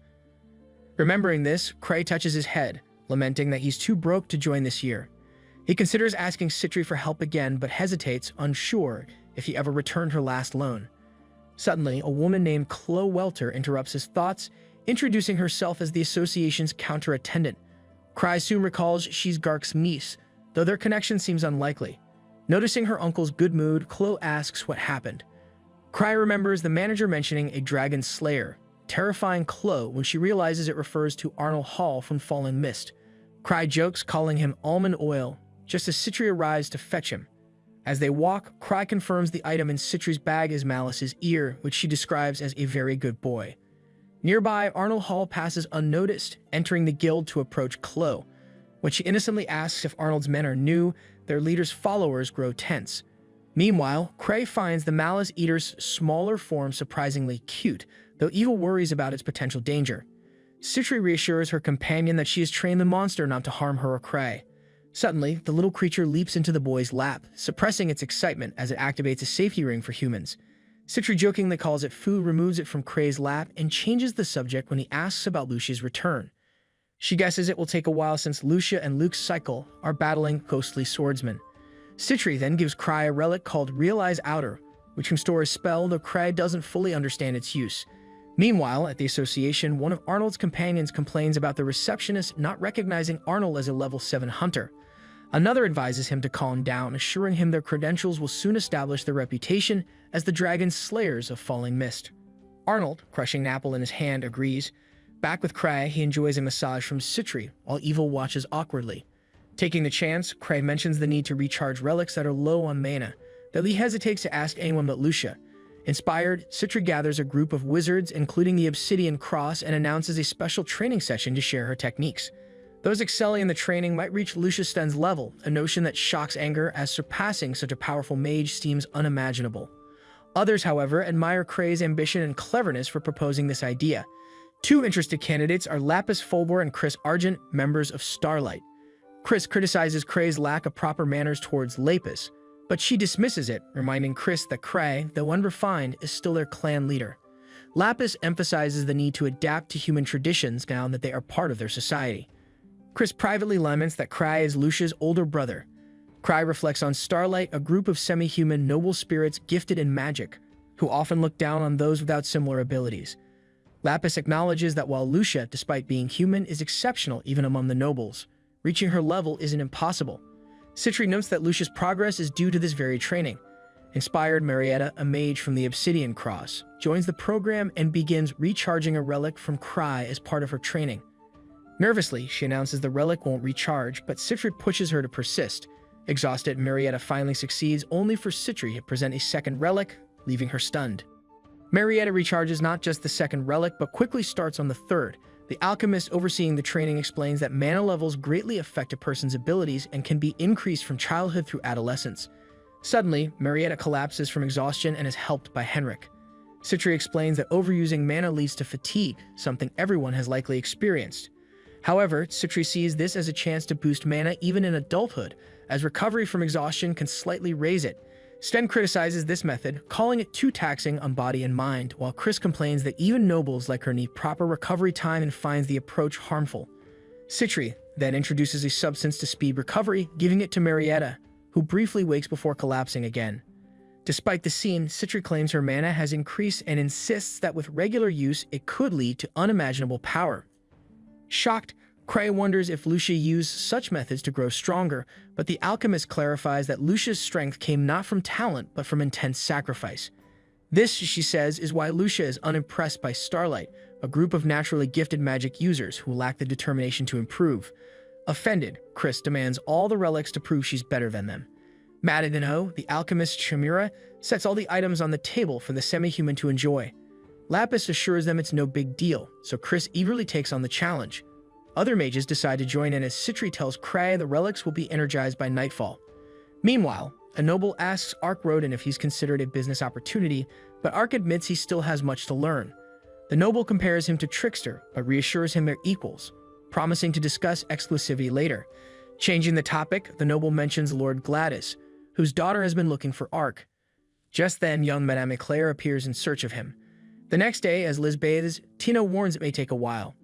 Remembering this, Kray touches his head, lamenting that he's too broke to join this year. He considers asking Citri for help again, but hesitates, unsure if he ever returned her last loan. Suddenly, a woman named Chloe Welter interrupts his thoughts, introducing herself as the association's counter-attendant. Kray soon recalls she's Gark's niece, though their connection seems unlikely. Noticing her uncle's good mood, Chloe asks what happened. Kray remembers the manager mentioning a dragon slayer, terrifying Chloe when she realizes it refers to Arnold Hall from Fallen Mist. Kray jokes, calling him almond oil, just as Citri arrives to fetch him. As they walk, Kray confirms the item in Citri's bag is Malice's ear, which she describes as a very good boy. Nearby, Arnold Hall passes unnoticed, entering the guild to approach Chloe. When she innocently asks if Arnold's men are new, their leader's followers grow tense. Meanwhile, Kray finds the Malice Eater's smaller form surprisingly cute, though Evil worries about its potential danger. Citri reassures her companion that she has trained the monster not to harm her or Kray. Suddenly, the little creature leaps into the boy's lap, suppressing its excitement as it activates a safety ring for humans. Citri jokingly calls it food, removes it from Cray's lap, and changes the subject when he asks about Lucia's return. She guesses it will take a while since Lucia and Luke's cycle are battling ghostly swordsmen. Citri then gives Cray a relic called Realize Outer, which can store a spell, though Cray doesn't fully understand its use. Meanwhile, at the association, one of Arnold's companions complains about the receptionist not recognizing Arnold as a level 7 hunter. Another advises him to calm down, assuring him their credentials will soon establish their reputation as the dragon slayers of falling mist. Arnold, crushing an apple in his hand, agrees. Back with Cray, he enjoys a massage from Citri, while Evil watches awkwardly. Taking the chance, Cray mentions the need to recharge relics that are low on mana, though he hesitates to ask anyone but Lucia. Inspired, Citri gathers a group of wizards, including the Obsidian Cross, and announces a special training session to share her techniques. Those excelling in the training might reach Lucia Sten's level, a notion that shocks Anger, as surpassing such a powerful mage seems unimaginable. Others, however, admire Cray's ambition and cleverness for proposing this idea. Two interested candidates are Lapis Fulbor and Chris Argent, members of Starlight. Chris criticizes Cray's lack of proper manners towards Lapis, but she dismisses it, reminding Chris that Cray, though unrefined, is still their clan leader. Lapis emphasizes the need to adapt to human traditions now that they are part of their society. Chris privately laments that Cray is Lucia's older brother. Cray reflects on Starlight, a group of semi-human noble spirits gifted in magic, who often look down on those without similar abilities. Lapis acknowledges that while Lucia, despite being human, is exceptional even among the nobles, reaching her level isn't impossible. Citri notes that Lucia's progress is due to this very training. Inspired, Marietta, a mage from the Obsidian Cross, joins the program and begins recharging a relic from Cray as part of her training. Nervously, she announces the relic won't recharge, but Citri pushes her to persist. Exhausted, Marietta finally succeeds, only for Citri to present a second relic, leaving her stunned. Marietta recharges not just the second relic, but quickly starts on the third. The alchemist overseeing the training explains that mana levels greatly affect a person's abilities and can be increased from childhood through adolescence. Suddenly, Marietta collapses from exhaustion and is helped by Henrik. Citri explains that overusing mana leads to fatigue, something everyone has likely experienced. However, Citri sees this as a chance to boost mana even in adulthood, as recovery from exhaustion can slightly raise it. Sten criticizes this method, calling it too taxing on body and mind, while Chris complains that even nobles like her need proper recovery time and finds the approach harmful. Citri then introduces a substance to speed recovery, giving it to Marietta, who briefly wakes before collapsing again. Despite the scene, Citri claims her mana has increased and insists that with regular use it could lead to unimaginable power. Shocked, Cray wonders if Lucia used such methods to grow stronger, but the alchemist clarifies that Lucia's strength came not from talent but from intense sacrifice. This, she says, is why Lucia is unimpressed by Starlight, a group of naturally gifted magic users who lack the determination to improve. Offended, Chris demands all the relics to prove she's better than them. Mad at Ho, the alchemist Chimera sets all the items on the table for the semi-human to enjoy. Lapis assures them it's no big deal, so Chris eagerly takes on the challenge. Other mages decide to join in as Citri tells Cray the relics will be energized by nightfall. Meanwhile, a noble asks Ark Roden if he's considered a business opportunity, but Ark admits he still has much to learn. The noble compares him to Trickster, but reassures him they're equals, promising to discuss exclusivity later. Changing the topic, the noble mentions Lord Gladys, whose daughter has been looking for Ark. Just then, young Madame Eclair appears in search of him. The next day, as Liz bathes, Tino warns it may take a while.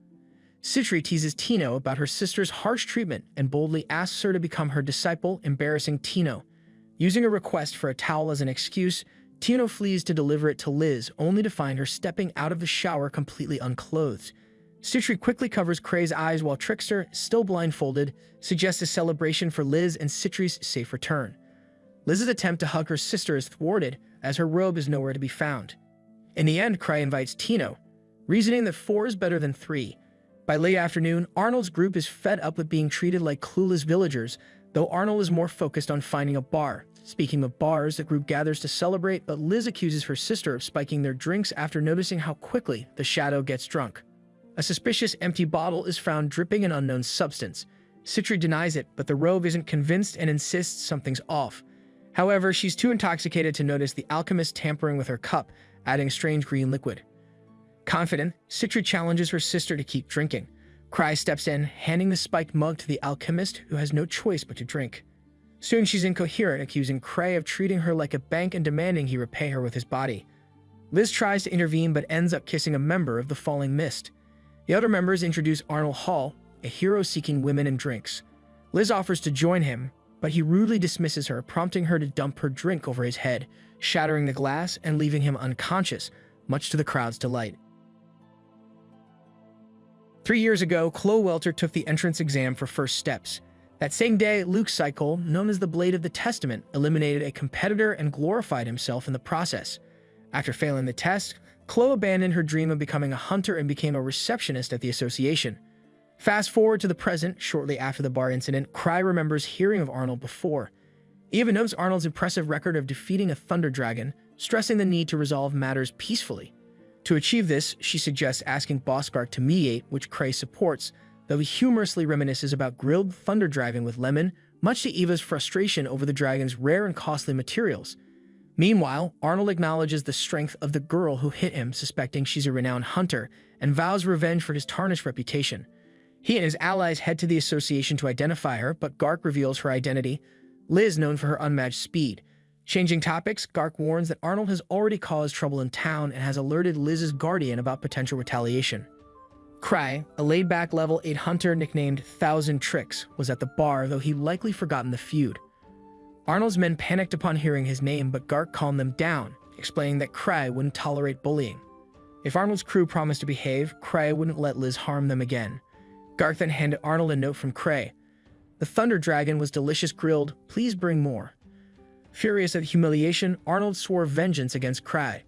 Citri teases Tino about her sister's harsh treatment and boldly asks her to become her disciple, embarrassing Tino. Using a request for a towel as an excuse, Tino flees to deliver it to Liz, only to find her stepping out of the shower completely unclothed. Citri quickly covers Cray's eyes while Trickster, still blindfolded, suggests a celebration for Liz and Citri's safe return. Liz's attempt to hug her sister is thwarted, as her robe is nowhere to be found. In the end, Cray invites Tino, reasoning that 4 is better than 3. By late afternoon, Arnold's group is fed up with being treated like clueless villagers, though Arnold is more focused on finding a bar. Speaking of bars, the group gathers to celebrate, but Liz accuses her sister of spiking their drinks after noticing how quickly the shadow gets drunk. A suspicious empty bottle is found dripping an unknown substance. Citri denies it, but the rogue isn't convinced and insists something's off. However, she's too intoxicated to notice the alchemist tampering with her cup, adding strange green liquid. Confident, Citri challenges her sister to keep drinking. Cray steps in, handing the spiked mug to the alchemist, who has no choice but to drink. Soon she's incoherent, accusing Cray of treating her like a bank and demanding he repay her with his body. Liz tries to intervene but ends up kissing a member of the Falling Mist. The other members introduce Arnold Hall, a hero seeking women and drinks. Liz offers to join him, but he rudely dismisses her, prompting her to dump her drink over his head, shattering the glass and leaving him unconscious, much to the crowd's delight. 3 years ago, Chloe Welter took the entrance exam for First Steps. That same day, Luke Cycle, known as the Blade of the Testament, eliminated a competitor and glorified himself in the process. After failing the test, Chloe abandoned her dream of becoming a hunter and became a receptionist at the association. Fast forward to the present, shortly after the bar incident, Cry remembers hearing of Arnold before. He even notes Arnold's impressive record of defeating a thunder dragon, stressing the need to resolve matters peacefully. To achieve this, she suggests asking Boss Gark to mediate, which Cray supports, though he humorously reminisces about grilled thunder dragon with lemon, much to Eva's frustration over the dragon's rare and costly materials. Meanwhile, Arnold acknowledges the strength of the girl who hit him, suspecting she's a renowned hunter, and vows revenge for his tarnished reputation. He and his allies head to the association to identify her, but Gark reveals her identity, Liz, known for her unmatched speed. Changing topics, Gark warns that Arnold has already caused trouble in town and has alerted Liz's guardian about potential retaliation. Cry, a laid-back level 8 hunter nicknamed 1,000 Tricks, was at the bar, though he'd likely forgotten the feud. Arnold's men panicked upon hearing his name, but Gark calmed them down, explaining that Cry wouldn't tolerate bullying. If Arnold's crew promised to behave, Cry wouldn't let Liz harm them again. Gark then handed Arnold a note from Cray. The thunder dragon was delicious grilled, please bring more. Furious at the humiliation, Arnold swore vengeance against Cry.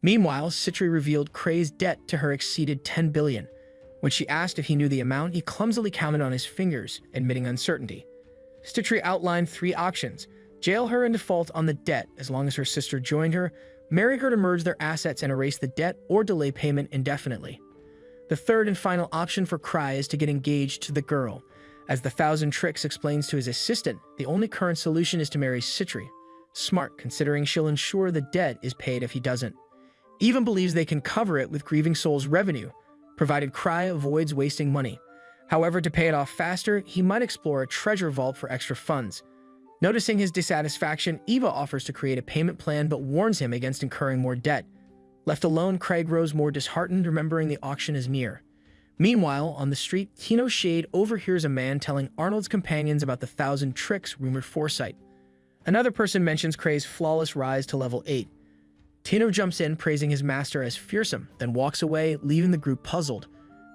Meanwhile, Citri revealed Cray's debt to her exceeded 10 billion. When she asked if he knew the amount, he clumsily counted on his fingers, admitting uncertainty. Citri outlined 3 options: jail her in default on the debt as long as her sister joined her, marry her to merge their assets and erase the debt, or delay payment indefinitely. The third and final option for Cry is to get engaged to the girl. As the 1,000 Tricks explains to his assistant, the only current solution is to marry Citri. Smart, considering she'll ensure the debt is paid if he doesn't. Even believes they can cover it with Grieving Soul's revenue, provided Cry avoids wasting money. However, to pay it off faster, he might explore a treasure vault for extra funds. Noticing his dissatisfaction, Eva offers to create a payment plan but warns him against incurring more debt. Left alone, Craig grows more disheartened, remembering the auction is near. Meanwhile, on the street, Tino Shade overhears a man telling Arnold's companions about the 1,000 Tricks rumored foresight. Another person mentions Cray's flawless rise to level 8. Tino jumps in, praising his master as fearsome, then walks away, leaving the group puzzled.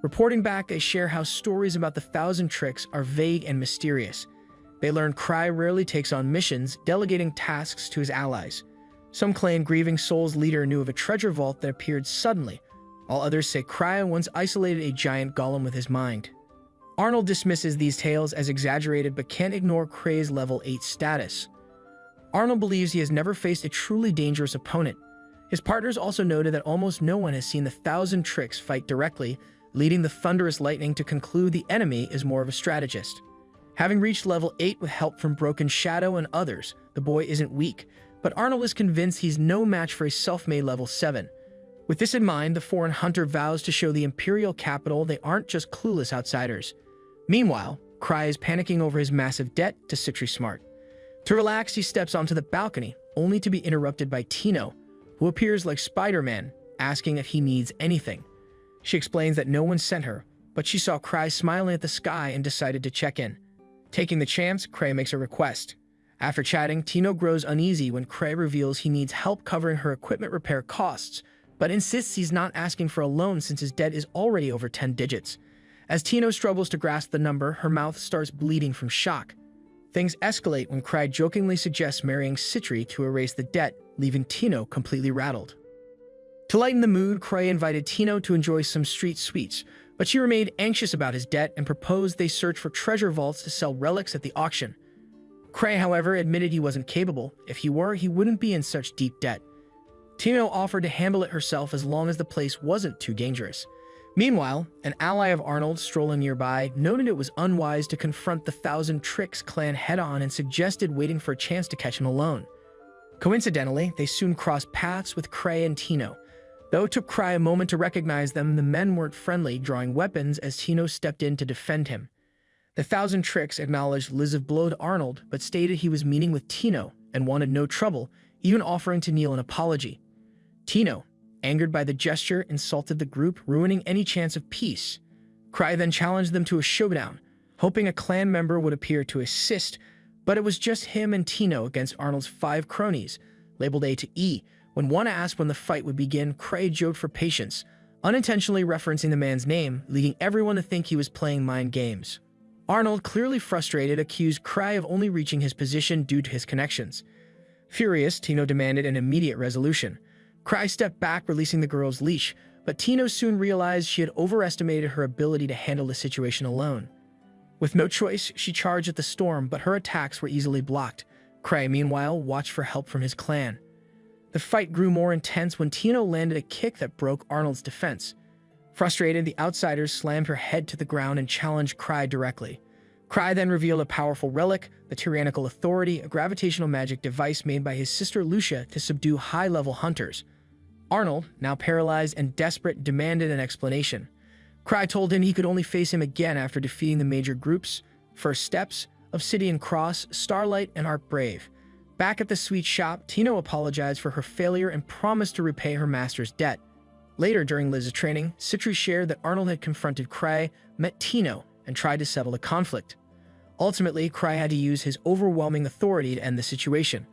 Reporting back, they share how stories about the 1,000 Tricks are vague and mysterious. They learn Cry rarely takes on missions, delegating tasks to his allies. Some claim Grieving Soul's leader knew of a treasure vault that appeared suddenly, while others say Cry once isolated a giant golem with his mind. Arnold dismisses these tales as exaggerated but can't ignore Cray's level 8 status. Arnold believes he has never faced a truly dangerous opponent. His partners also noted that almost no one has seen the 1,000 Tricks fight directly, leading the Thunderous Lightning to conclude the enemy is more of a strategist. Having reached level 8 with help from Broken Shadow and others, the boy isn't weak, but Arnold is convinced he's no match for a self-made level 7. With this in mind, the foreign hunter vows to show the Imperial capital they aren't just clueless outsiders. Meanwhile, Cry is panicking over his massive debt to Citri Smart. To relax, he steps onto the balcony, only to be interrupted by Tino, who appears like Spider-Man, asking if he needs anything. She explains that no one sent her, but she saw Cry smiling at the sky and decided to check in. Taking the chance, Cray makes a request. After chatting, Tino grows uneasy when Cray reveals he needs help covering her equipment repair costs, but insists he's not asking for a loan since his debt is already over 10 digits. As Tino struggles to grasp the number, her mouth starts bleeding from shock. Things escalate when Cry jokingly suggests marrying Citri to erase the debt, leaving Tino completely rattled. To lighten the mood, Cray invited Tino to enjoy some street sweets, but she remained anxious about his debt and proposed they search for treasure vaults to sell relics at the auction. Cray, however, admitted he wasn't capable. If he were, he wouldn't be in such deep debt. Tino offered to handle it herself as long as the place wasn't too dangerous. Meanwhile, an ally of Arnold's strolling nearby noted it was unwise to confront the 1,000 Tricks clan head-on and suggested waiting for a chance to catch him alone. Coincidentally, they soon crossed paths with Cray and Tino. Though it took Cry a moment to recognize them, the men weren't friendly, drawing weapons as Tino stepped in to defend him. The 1,000 Tricks acknowledged Liz's blow to Arnold, but stated he was meeting with Tino and wanted no trouble, even offering to kneel an apology. Tino, angered by the gesture, insulted the group, ruining any chance of peace. Cry then challenged them to a showdown, hoping a clan member would appear to assist, but it was just him and Tino against Arnold's 5 cronies, labeled A to E. When one asked when the fight would begin, Cray joked for patience, unintentionally referencing the man's name, leading everyone to think he was playing mind games. Arnold, clearly frustrated, accused Cray of only reaching his position due to his connections. Furious, Tino demanded an immediate resolution. Cray stepped back, releasing the girl's leash, but Tino soon realized she had overestimated her ability to handle the situation alone. With no choice, she charged at the storm, but her attacks were easily blocked. Cray, meanwhile, watched for help from his clan. The fight grew more intense when Tino landed a kick that broke Arnold's defense. Frustrated, the outsiders slammed her head to the ground and challenged Cray directly. Cray then revealed a powerful relic, the Tyrannical Authority, a gravitational magic device made by his sister Lucia to subdue high-level hunters. Arnold, now paralyzed and desperate, demanded an explanation. Cray told him he could only face him again after defeating the major groups, First Steps, Obsidian Cross, Starlight, and Arc Brave. Back at the sweet shop, Tino apologized for her failure and promised to repay her master's debt. Later, during Liz's training, Citri shared that Arnold had confronted Cray, met Tino, and tried to settle the conflict. Ultimately, Cray had to use his overwhelming authority to end the situation.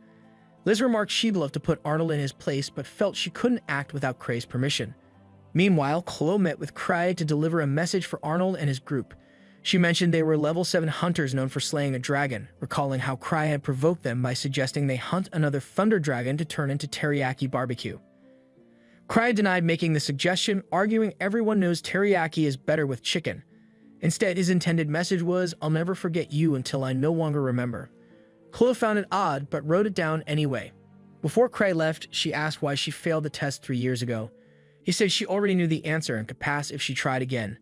Liz remarked she'd love to put Arnold in his place, but felt she couldn't act without Cray's permission. Meanwhile, Chloe met with Cray to deliver a message for Arnold and his group. She mentioned they were level 7 hunters known for slaying a dragon, recalling how Cray had provoked them by suggesting they hunt another thunder dragon to turn into teriyaki barbecue. Cray denied making the suggestion, arguing everyone knows teriyaki is better with chicken. Instead, his intended message was, "I'll never forget you until I no longer remember." Chloe found it odd, but wrote it down anyway. Before Cray left, she asked why she failed the test 3 years ago. He said she already knew the answer and could pass if she tried again.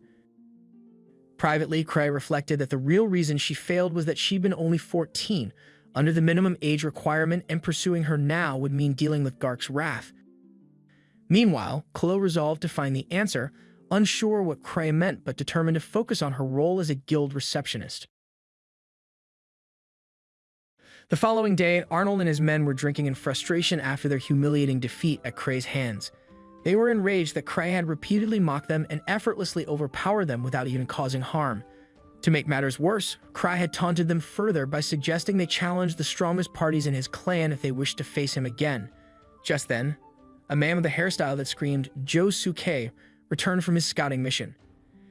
Privately, Cray reflected that the real reason she failed was that she'd been only 14, under the minimum age requirement, and pursuing her now would mean dealing with Gark's wrath. Meanwhile, Chloe resolved to find the answer, unsure what Cray meant but determined to focus on her role as a guild receptionist. The following day, Arnold and his men were drinking in frustration after their humiliating defeat at Cray's hands. They were enraged that Cray had repeatedly mocked them and effortlessly overpowered them without even causing harm. To make matters worse, Cray had taunted them further by suggesting they challenge the strongest parties in his clan if they wished to face him again. Just then, a man with a hairstyle that screamed "Joe Suke" returned from his scouting mission.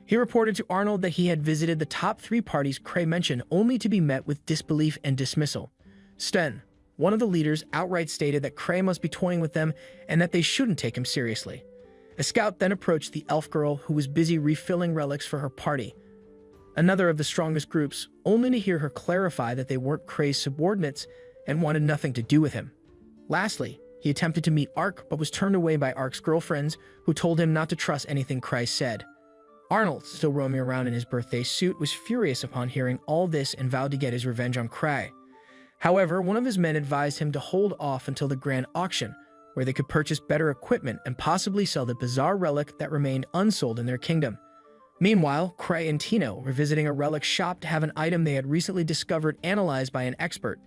He reported to Arnold that he had visited the top 3 parties Cray mentioned, only to be met with disbelief and dismissal. Sten, one of the leaders, outright stated that Cray must be toying with them and that they shouldn't take him seriously. A scout then approached the elf girl, who was busy refilling relics for her party, another of the strongest groups, only to hear her clarify that they weren't Cray's subordinates and wanted nothing to do with him. Lastly, he attempted to meet Ark, but was turned away by Ark's girlfriends, who told him not to trust anything Cray said. Arnold, still roaming around in his birthday suit, was furious upon hearing all this and vowed to get his revenge on Cray. However, one of his men advised him to hold off until the grand auction, where they could purchase better equipment and possibly sell the bizarre relic that remained unsold in their kingdom. Meanwhile, Cray and Tino were visiting a relic shop to have an item they had recently discovered analyzed by an expert.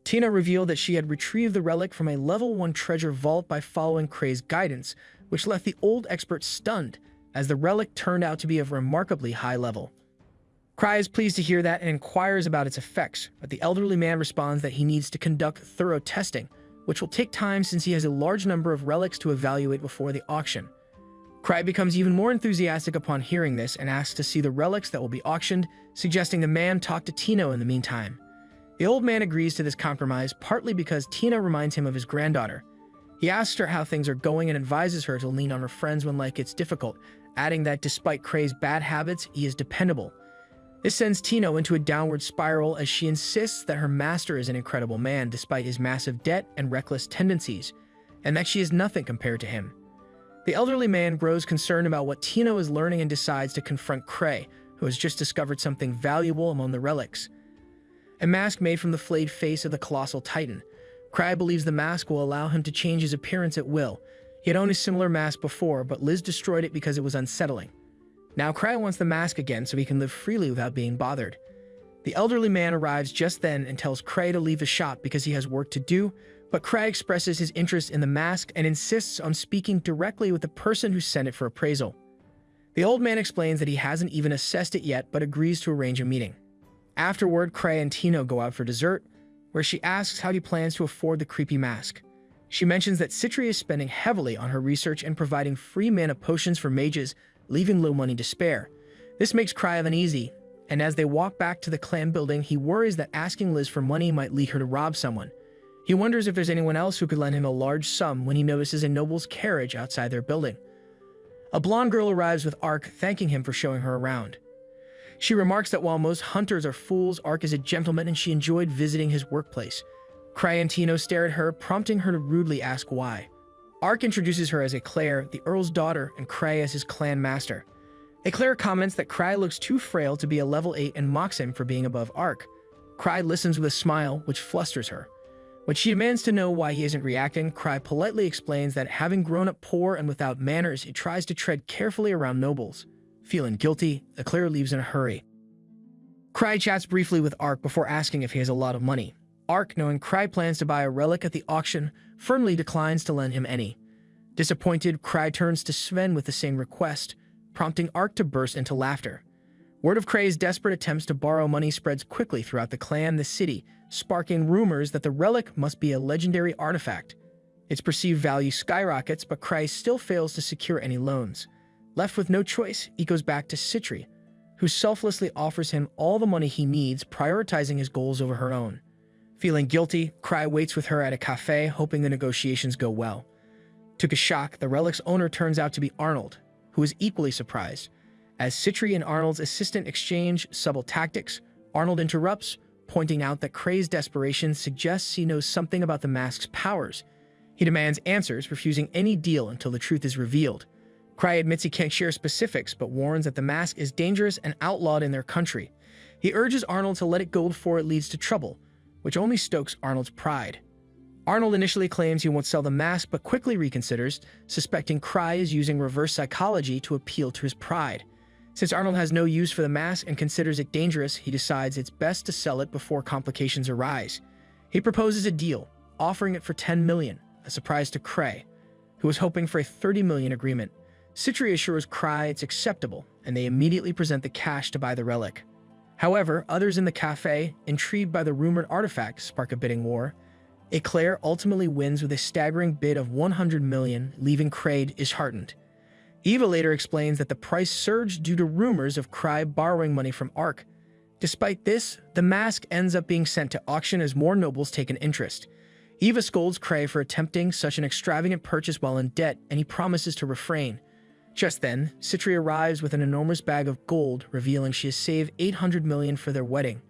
Tino revealed that she had retrieved the relic from a level 1 treasure vault by following Cray's guidance, which left the old expert stunned, as the relic turned out to be of remarkably high level. Cray is pleased to hear that and inquires about its effects, but the elderly man responds that he needs to conduct thorough testing, which will take time since he has a large number of relics to evaluate before the auction. Cray becomes even more enthusiastic upon hearing this and asks to see the relics that will be auctioned, suggesting the man talk to Tino in the meantime. The old man agrees to this compromise, partly because Tino reminds him of his granddaughter. He asks her how things are going and advises her to lean on her friends when life gets difficult, adding that despite Cray's bad habits, he is dependable. This sends Tino into a downward spiral as she insists that her master is an incredible man despite his massive debt and reckless tendencies, and that she is nothing compared to him. The elderly man grows concerned about what Tino is learning and decides to confront Cray, who has just discovered something valuable among the relics. A mask made from the flayed face of the colossal titan. Cray believes the mask will allow him to change his appearance at will. He had owned a similar mask before, but Liz destroyed it because it was unsettling. Now Cray wants the mask again so he can live freely without being bothered. The elderly man arrives just then and tells Cray to leave the shop because he has work to do, But Cry expresses his interest in the mask and insists on speaking directly with the person who sent it for appraisal. The old man explains that he hasn't even assessed it yet, but agrees to arrange a meeting. Afterward, Cry and Tino go out for dessert, where she asks how he plans to afford the creepy mask. She mentions that Citri is spending heavily on her research and providing free mana potions for mages, leaving little money to spare. This makes Cry uneasy, and as they walk back to the clan building, he worries that asking Liz for money might lead her to rob someone. He wonders if there's anyone else who could lend him a large sum when he notices a noble's carriage outside their building. A blonde girl arrives with Ark, thanking him for showing her around. She remarks that while most hunters are fools, Ark is a gentleman and she enjoyed visiting his workplace. Cry and Tino stare at her, prompting her to rudely ask why. Ark introduces her as Eclair, the Earl's daughter, and Cry as his clan master. Eclair comments that Cry looks too frail to be a level 8 and mocks him for being above Ark. Cry listens with a smile, which flusters her. When she demands to know why he isn't reacting, Cry politely explains that having grown up poor and without manners, he tries to tread carefully around nobles. Feeling guilty, Eclair leaves in a hurry. Cry chats briefly with Ark before asking if he has a lot of money. Ark, knowing Cry plans to buy a relic at the auction, firmly declines to lend him any. Disappointed, Cry turns to Sven with the same request, prompting Ark to burst into laughter. Word of Cray's desperate attempts to borrow money spreads quickly throughout the clan and the city, sparking rumors that the relic must be a legendary artifact. Its perceived value skyrockets, but Cry still fails to secure any loans. Left with no choice, he goes back to Citri, who selflessly offers him all the money he needs, prioritizing his goals over her own. Feeling guilty, Cry waits with her at a cafe, hoping the negotiations go well. To his shock, the relic's owner turns out to be Arnold, who is equally surprised. As Citri and Arnold's assistant exchange subtle tactics, Arnold interrupts, pointing out that Cray's desperation suggests he knows something about the mask's powers. He demands answers, refusing any deal until the truth is revealed. Cry admits he can't share specifics, but warns that the mask is dangerous and outlawed in their country. He urges Arnold to let it go before it leads to trouble, which only stokes Arnold's pride. Arnold initially claims he won't sell the mask, but quickly reconsiders, suspecting Cry is using reverse psychology to appeal to his pride. Since Arnold has no use for the mask and considers it dangerous, he decides it's best to sell it before complications arise. He proposes a deal, offering it for 10 million, a surprise to Cray, who was hoping for a 30 million agreement. Citri assures Cry it's acceptable, and they immediately present the cash to buy the relic. However, others in the cafe, intrigued by the rumored artifact, spark a bidding war. Eclair ultimately wins with a staggering bid of 100 million, leaving Cray disheartened. Eva later explains that the price surged due to rumors of Cry borrowing money from Ark. Despite this, the mask ends up being sent to auction as more nobles take an interest. Eva scolds Cray for attempting such an extravagant purchase while in debt, and he promises to refrain. Just then, Citri arrives with an enormous bag of gold, revealing she has saved 800 million for their wedding.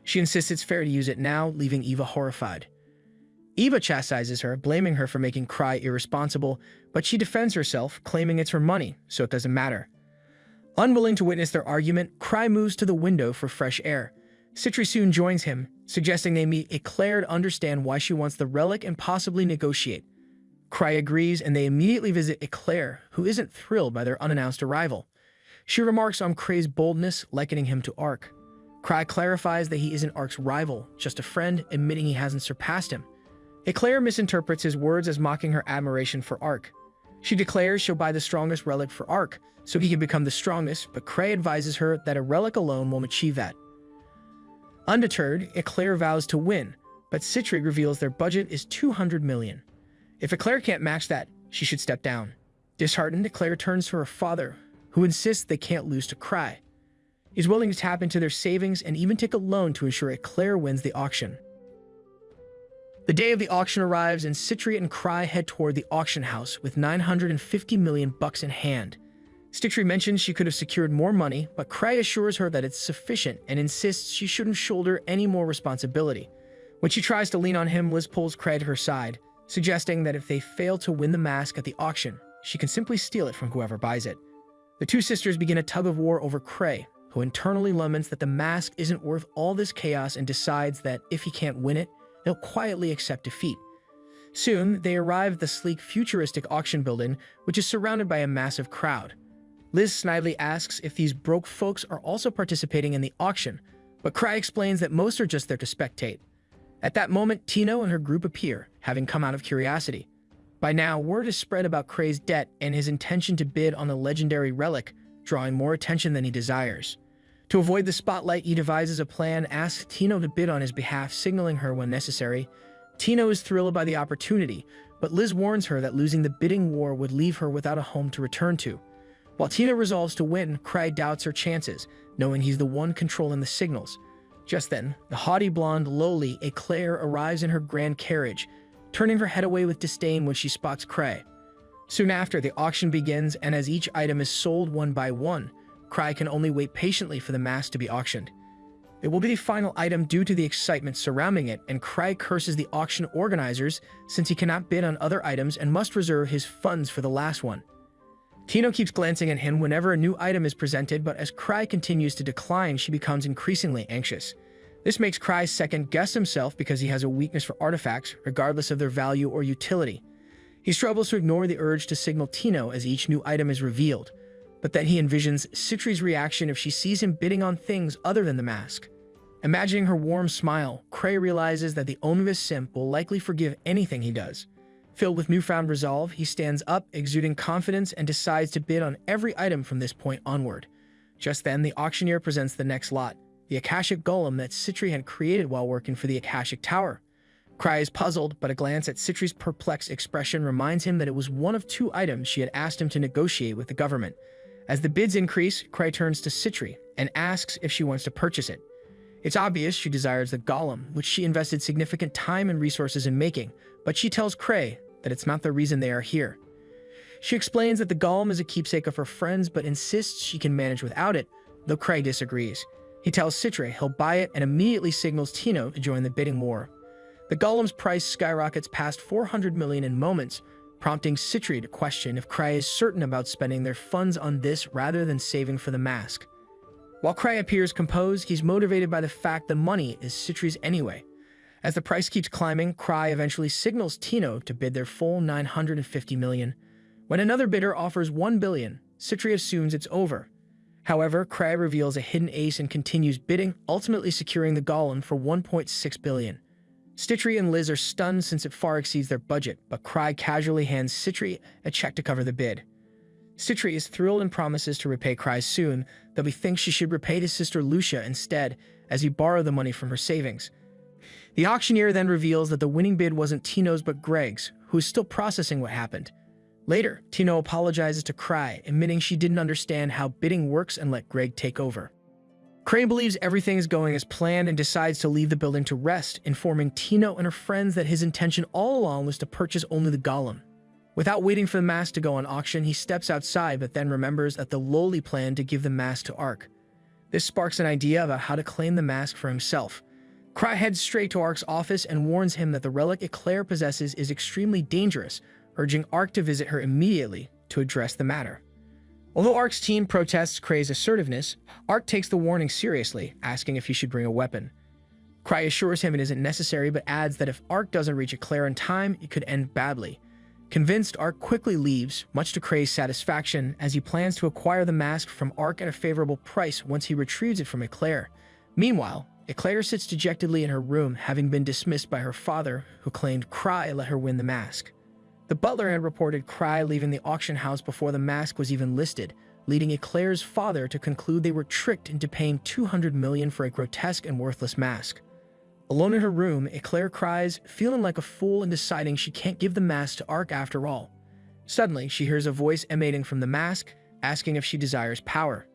She insists it's fair to use it now, leaving Eva horrified. Eva chastises her, blaming her for making Cry irresponsible, but she defends herself, claiming it's her money, so it doesn't matter. Unwilling to witness their argument, Cry moves to the window for fresh air. Citri soon joins him, suggesting they meet Eclair to understand why she wants the relic and possibly negotiate. Cry agrees, and they immediately visit Eclair, who isn't thrilled by their unannounced arrival. She remarks on Cray's boldness, likening him to Ark. Cry clarifies that he isn't Ark's rival, just a friend, admitting he hasn't surpassed him. Eclair misinterprets his words as mocking her admiration for Ark. She declares she'll buy the strongest relic for Ark, so he can become the strongest, but Cray advises her that a relic alone won't achieve that. Undeterred, Eclair vows to win, but Citri reveals their budget is 200 million. If Eclair can't match that, she should step down. Disheartened, Eclair turns to her father, who insists they can't lose to Cry. He's willing to tap into their savings and even take a loan to ensure Eclair wins the auction. The day of the auction arrives, and Citri and Cry head toward the auction house with 950 million bucks in hand. Citri mentions she could have secured more money, but Cry assures her that it's sufficient and insists she shouldn't shoulder any more responsibility. When she tries to lean on him, Liz pulls Cry to her side, suggesting that if they fail to win the mask at the auction, she can simply steal it from whoever buys it. The two sisters begin a tug-of-war over Cray, who internally laments that the mask isn't worth all this chaos and decides that if he can't win it, they'll quietly accept defeat. Soon, they arrive at the sleek, futuristic auction building, which is surrounded by a massive crowd. Liz snidely asks if these broke folks are also participating in the auction, but Cry explains that most are just there to spectate. At that moment, Tino and her group appear, having come out of curiosity. By now, word has spread about Kray's debt and his intention to bid on the legendary relic, drawing more attention than he desires. To avoid the spotlight, he devises a plan, asks Tino to bid on his behalf, signaling her when necessary. Tino is thrilled by the opportunity, but Liz warns her that losing the bidding war would leave her without a home to return to. While Tino resolves to win, Kray doubts her chances, knowing he's the one controlling the signals. Just then, the haughty blonde Loli Eclair arrives in her grand carriage, turning her head away with disdain when she spots Kray. Soon after, the auction begins, and as each item is sold one by one, Kray can only wait patiently for the mask to be auctioned. It will be the final item due to the excitement surrounding it, and Kray curses the auction organizers since he cannot bid on other items and must reserve his funds for the last one. Tino keeps glancing at him whenever a new item is presented, but as Kray continues to decline, she becomes increasingly anxious. This makes Kray second-guess himself because he has a weakness for artifacts, regardless of their value or utility. He struggles to ignore the urge to signal Tino as each new item is revealed, but then he envisions Citri's reaction if she sees him bidding on things other than the mask. Imagining her warm smile, Kray realizes that the Onvis simp will likely forgive anything he does. Filled with newfound resolve, he stands up, exuding confidence, and decides to bid on every item from this point onward. Just then, the auctioneer presents the next lot, the Akashic Golem that Citri had created while working for the Akashic Tower. Kray is puzzled, but a glance at Citri's perplexed expression reminds him that it was one of two items she had asked him to negotiate with the government. As the bids increase, Kray turns to Citri and asks if she wants to purchase it. It's obvious she desires the golem, which she invested significant time and resources in making, but she tells Kray that it's not the reason they are here. She explains that the golem is a keepsake of her friends, but insists she can manage without it, though Kray disagrees. He tells Citri he'll buy it and immediately signals Tino to join the bidding war. The golem's price skyrockets past 400 million in moments, prompting Citri to question if Kray is certain about spending their funds on this rather than saving for the mask. While Kray appears composed, he's motivated by the fact the money is Citri's anyway. As the price keeps climbing, Kray eventually signals Tino to bid their full 950 million. When another bidder offers 1 billion, Citri assumes it's over. However, Kray reveals a hidden ace and continues bidding, ultimately securing the golem for 1.6 billion. Citri and Liz are stunned since it far exceeds their budget, but Kray casually hands Citri a check to cover the bid. Citri is thrilled and promises to repay Kray soon, though he thinks she should repay his sister Lucia instead, as he borrowed the money from her savings. The auctioneer then reveals that the winning bid wasn't Tino's but Greg's, who is still processing what happened. Later, Tino apologizes to Kray, admitting she didn't understand how bidding works and let Greg take over. Kray believes everything is going as planned and decides to leave the building to rest, informing Tino and her friends that his intention all along was to purchase only the golem. Without waiting for the mask to go on auction, he steps outside but then remembers that the Loli planned to give the mask to Ark. This sparks an idea about how to claim the mask for himself. Kray heads straight to Ark's office and warns him that the relic Eclair possesses is extremely dangerous, urging Ark to visit her immediately to address the matter. Although Ark's team protests Kray's assertiveness, Ark takes the warning seriously, asking if he should bring a weapon. Kray assures him it isn't necessary, but adds that if Ark doesn't reach Eclair in time, it could end badly. Convinced, Ark quickly leaves, much to Kray's satisfaction, as he plans to acquire the mask from Ark at a favorable price once he retrieves it from Eclair. Meanwhile, Eclair sits dejectedly in her room, having been dismissed by her father, who claimed Kray let her win the mask. The butler had reported Kray leaving the auction house before the mask was even listed, leading Eclair's father to conclude they were tricked into paying 200 million for a grotesque and worthless mask. Alone in her room, Eclair cries, feeling like a fool and deciding she can't give the mask to Ark after all. Suddenly, she hears a voice emanating from the mask, asking if she desires power.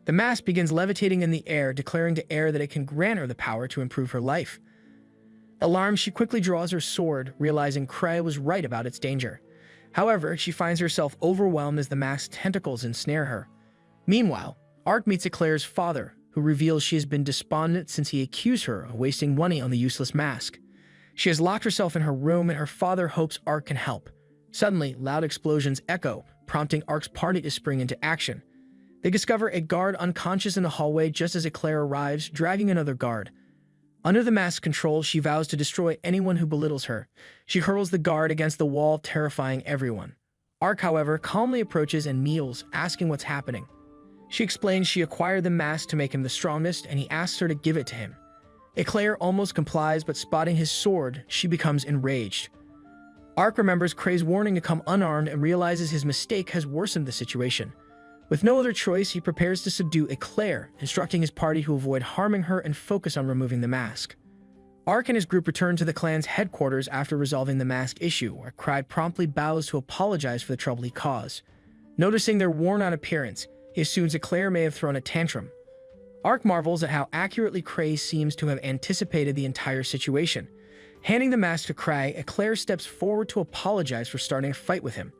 The mask begins levitating in the air, declaring to air that it can grant her the power to improve her life. Alarmed, she quickly draws her sword, realizing Kray was right about its danger. However, she finds herself overwhelmed as the mask's tentacles ensnare her. Meanwhile, Ark meets Eclair's father, who reveals she has been despondent since he accused her of wasting money on the useless mask. She has locked herself in her room, and her father hopes Ark can help. Suddenly, loud explosions echo, prompting Ark's party to spring into action. They discover a guard unconscious in the hallway just as Eclair arrives, dragging another guard. Under the mask's control, she vows to destroy anyone who belittles her. She hurls the guard against the wall, terrifying everyone. Ark, however, calmly approaches and kneels, asking what's happening. She explains she acquired the mask to make him the strongest, and he asks her to give it to him. Eclair almost complies, but spotting his sword, she becomes enraged. Arc remembers Cray's warning to come unarmed and realizes his mistake has worsened the situation. With no other choice, he prepares to subdue Eclair, instructing his party to avoid harming her and focus on removing the mask. Arc and his group return to the clan's headquarters after resolving the mask issue, where Cry promptly bows to apologize for the trouble he caused. Noticing their worn-out appearance, he assumes Eclair may have thrown a tantrum. Arc marvels at how accurately Cray seems to have anticipated the entire situation. Handing the mask to Cray, Eclair steps forward to apologize for starting a fight with him.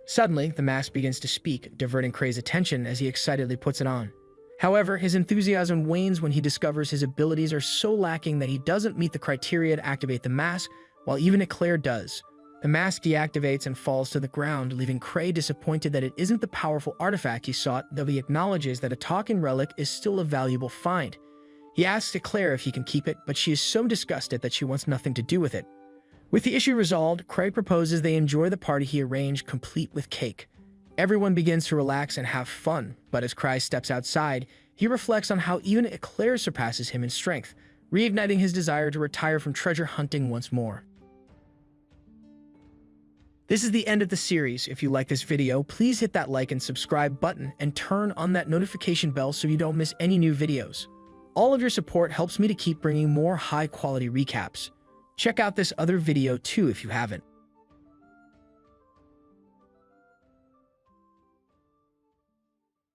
Suddenly, the mask begins to speak, diverting Cray's attention as he excitedly puts it on. However, his enthusiasm wanes when he discovers his abilities are so lacking that he doesn't meet the criteria to activate the mask, while even Eclair does. The mask deactivates and falls to the ground, leaving Cray disappointed that it isn't the powerful artifact he sought, though he acknowledges that a talking relic is still a valuable find. He asks Eclair if he can keep it, but she is so disgusted that she wants nothing to do with it. With the issue resolved, Cray proposes they enjoy the party he arranged, complete with cake. Everyone begins to relax and have fun, but as Cray steps outside, he reflects on how even Eclair surpasses him in strength, reigniting his desire to retire from treasure hunting once more. This is the end of the series. If you like this video, please hit that like and subscribe button and turn on that notification bell so you don't miss any new videos. All of your support helps me to keep bringing more high-quality recaps. Check out this other video too if you haven't.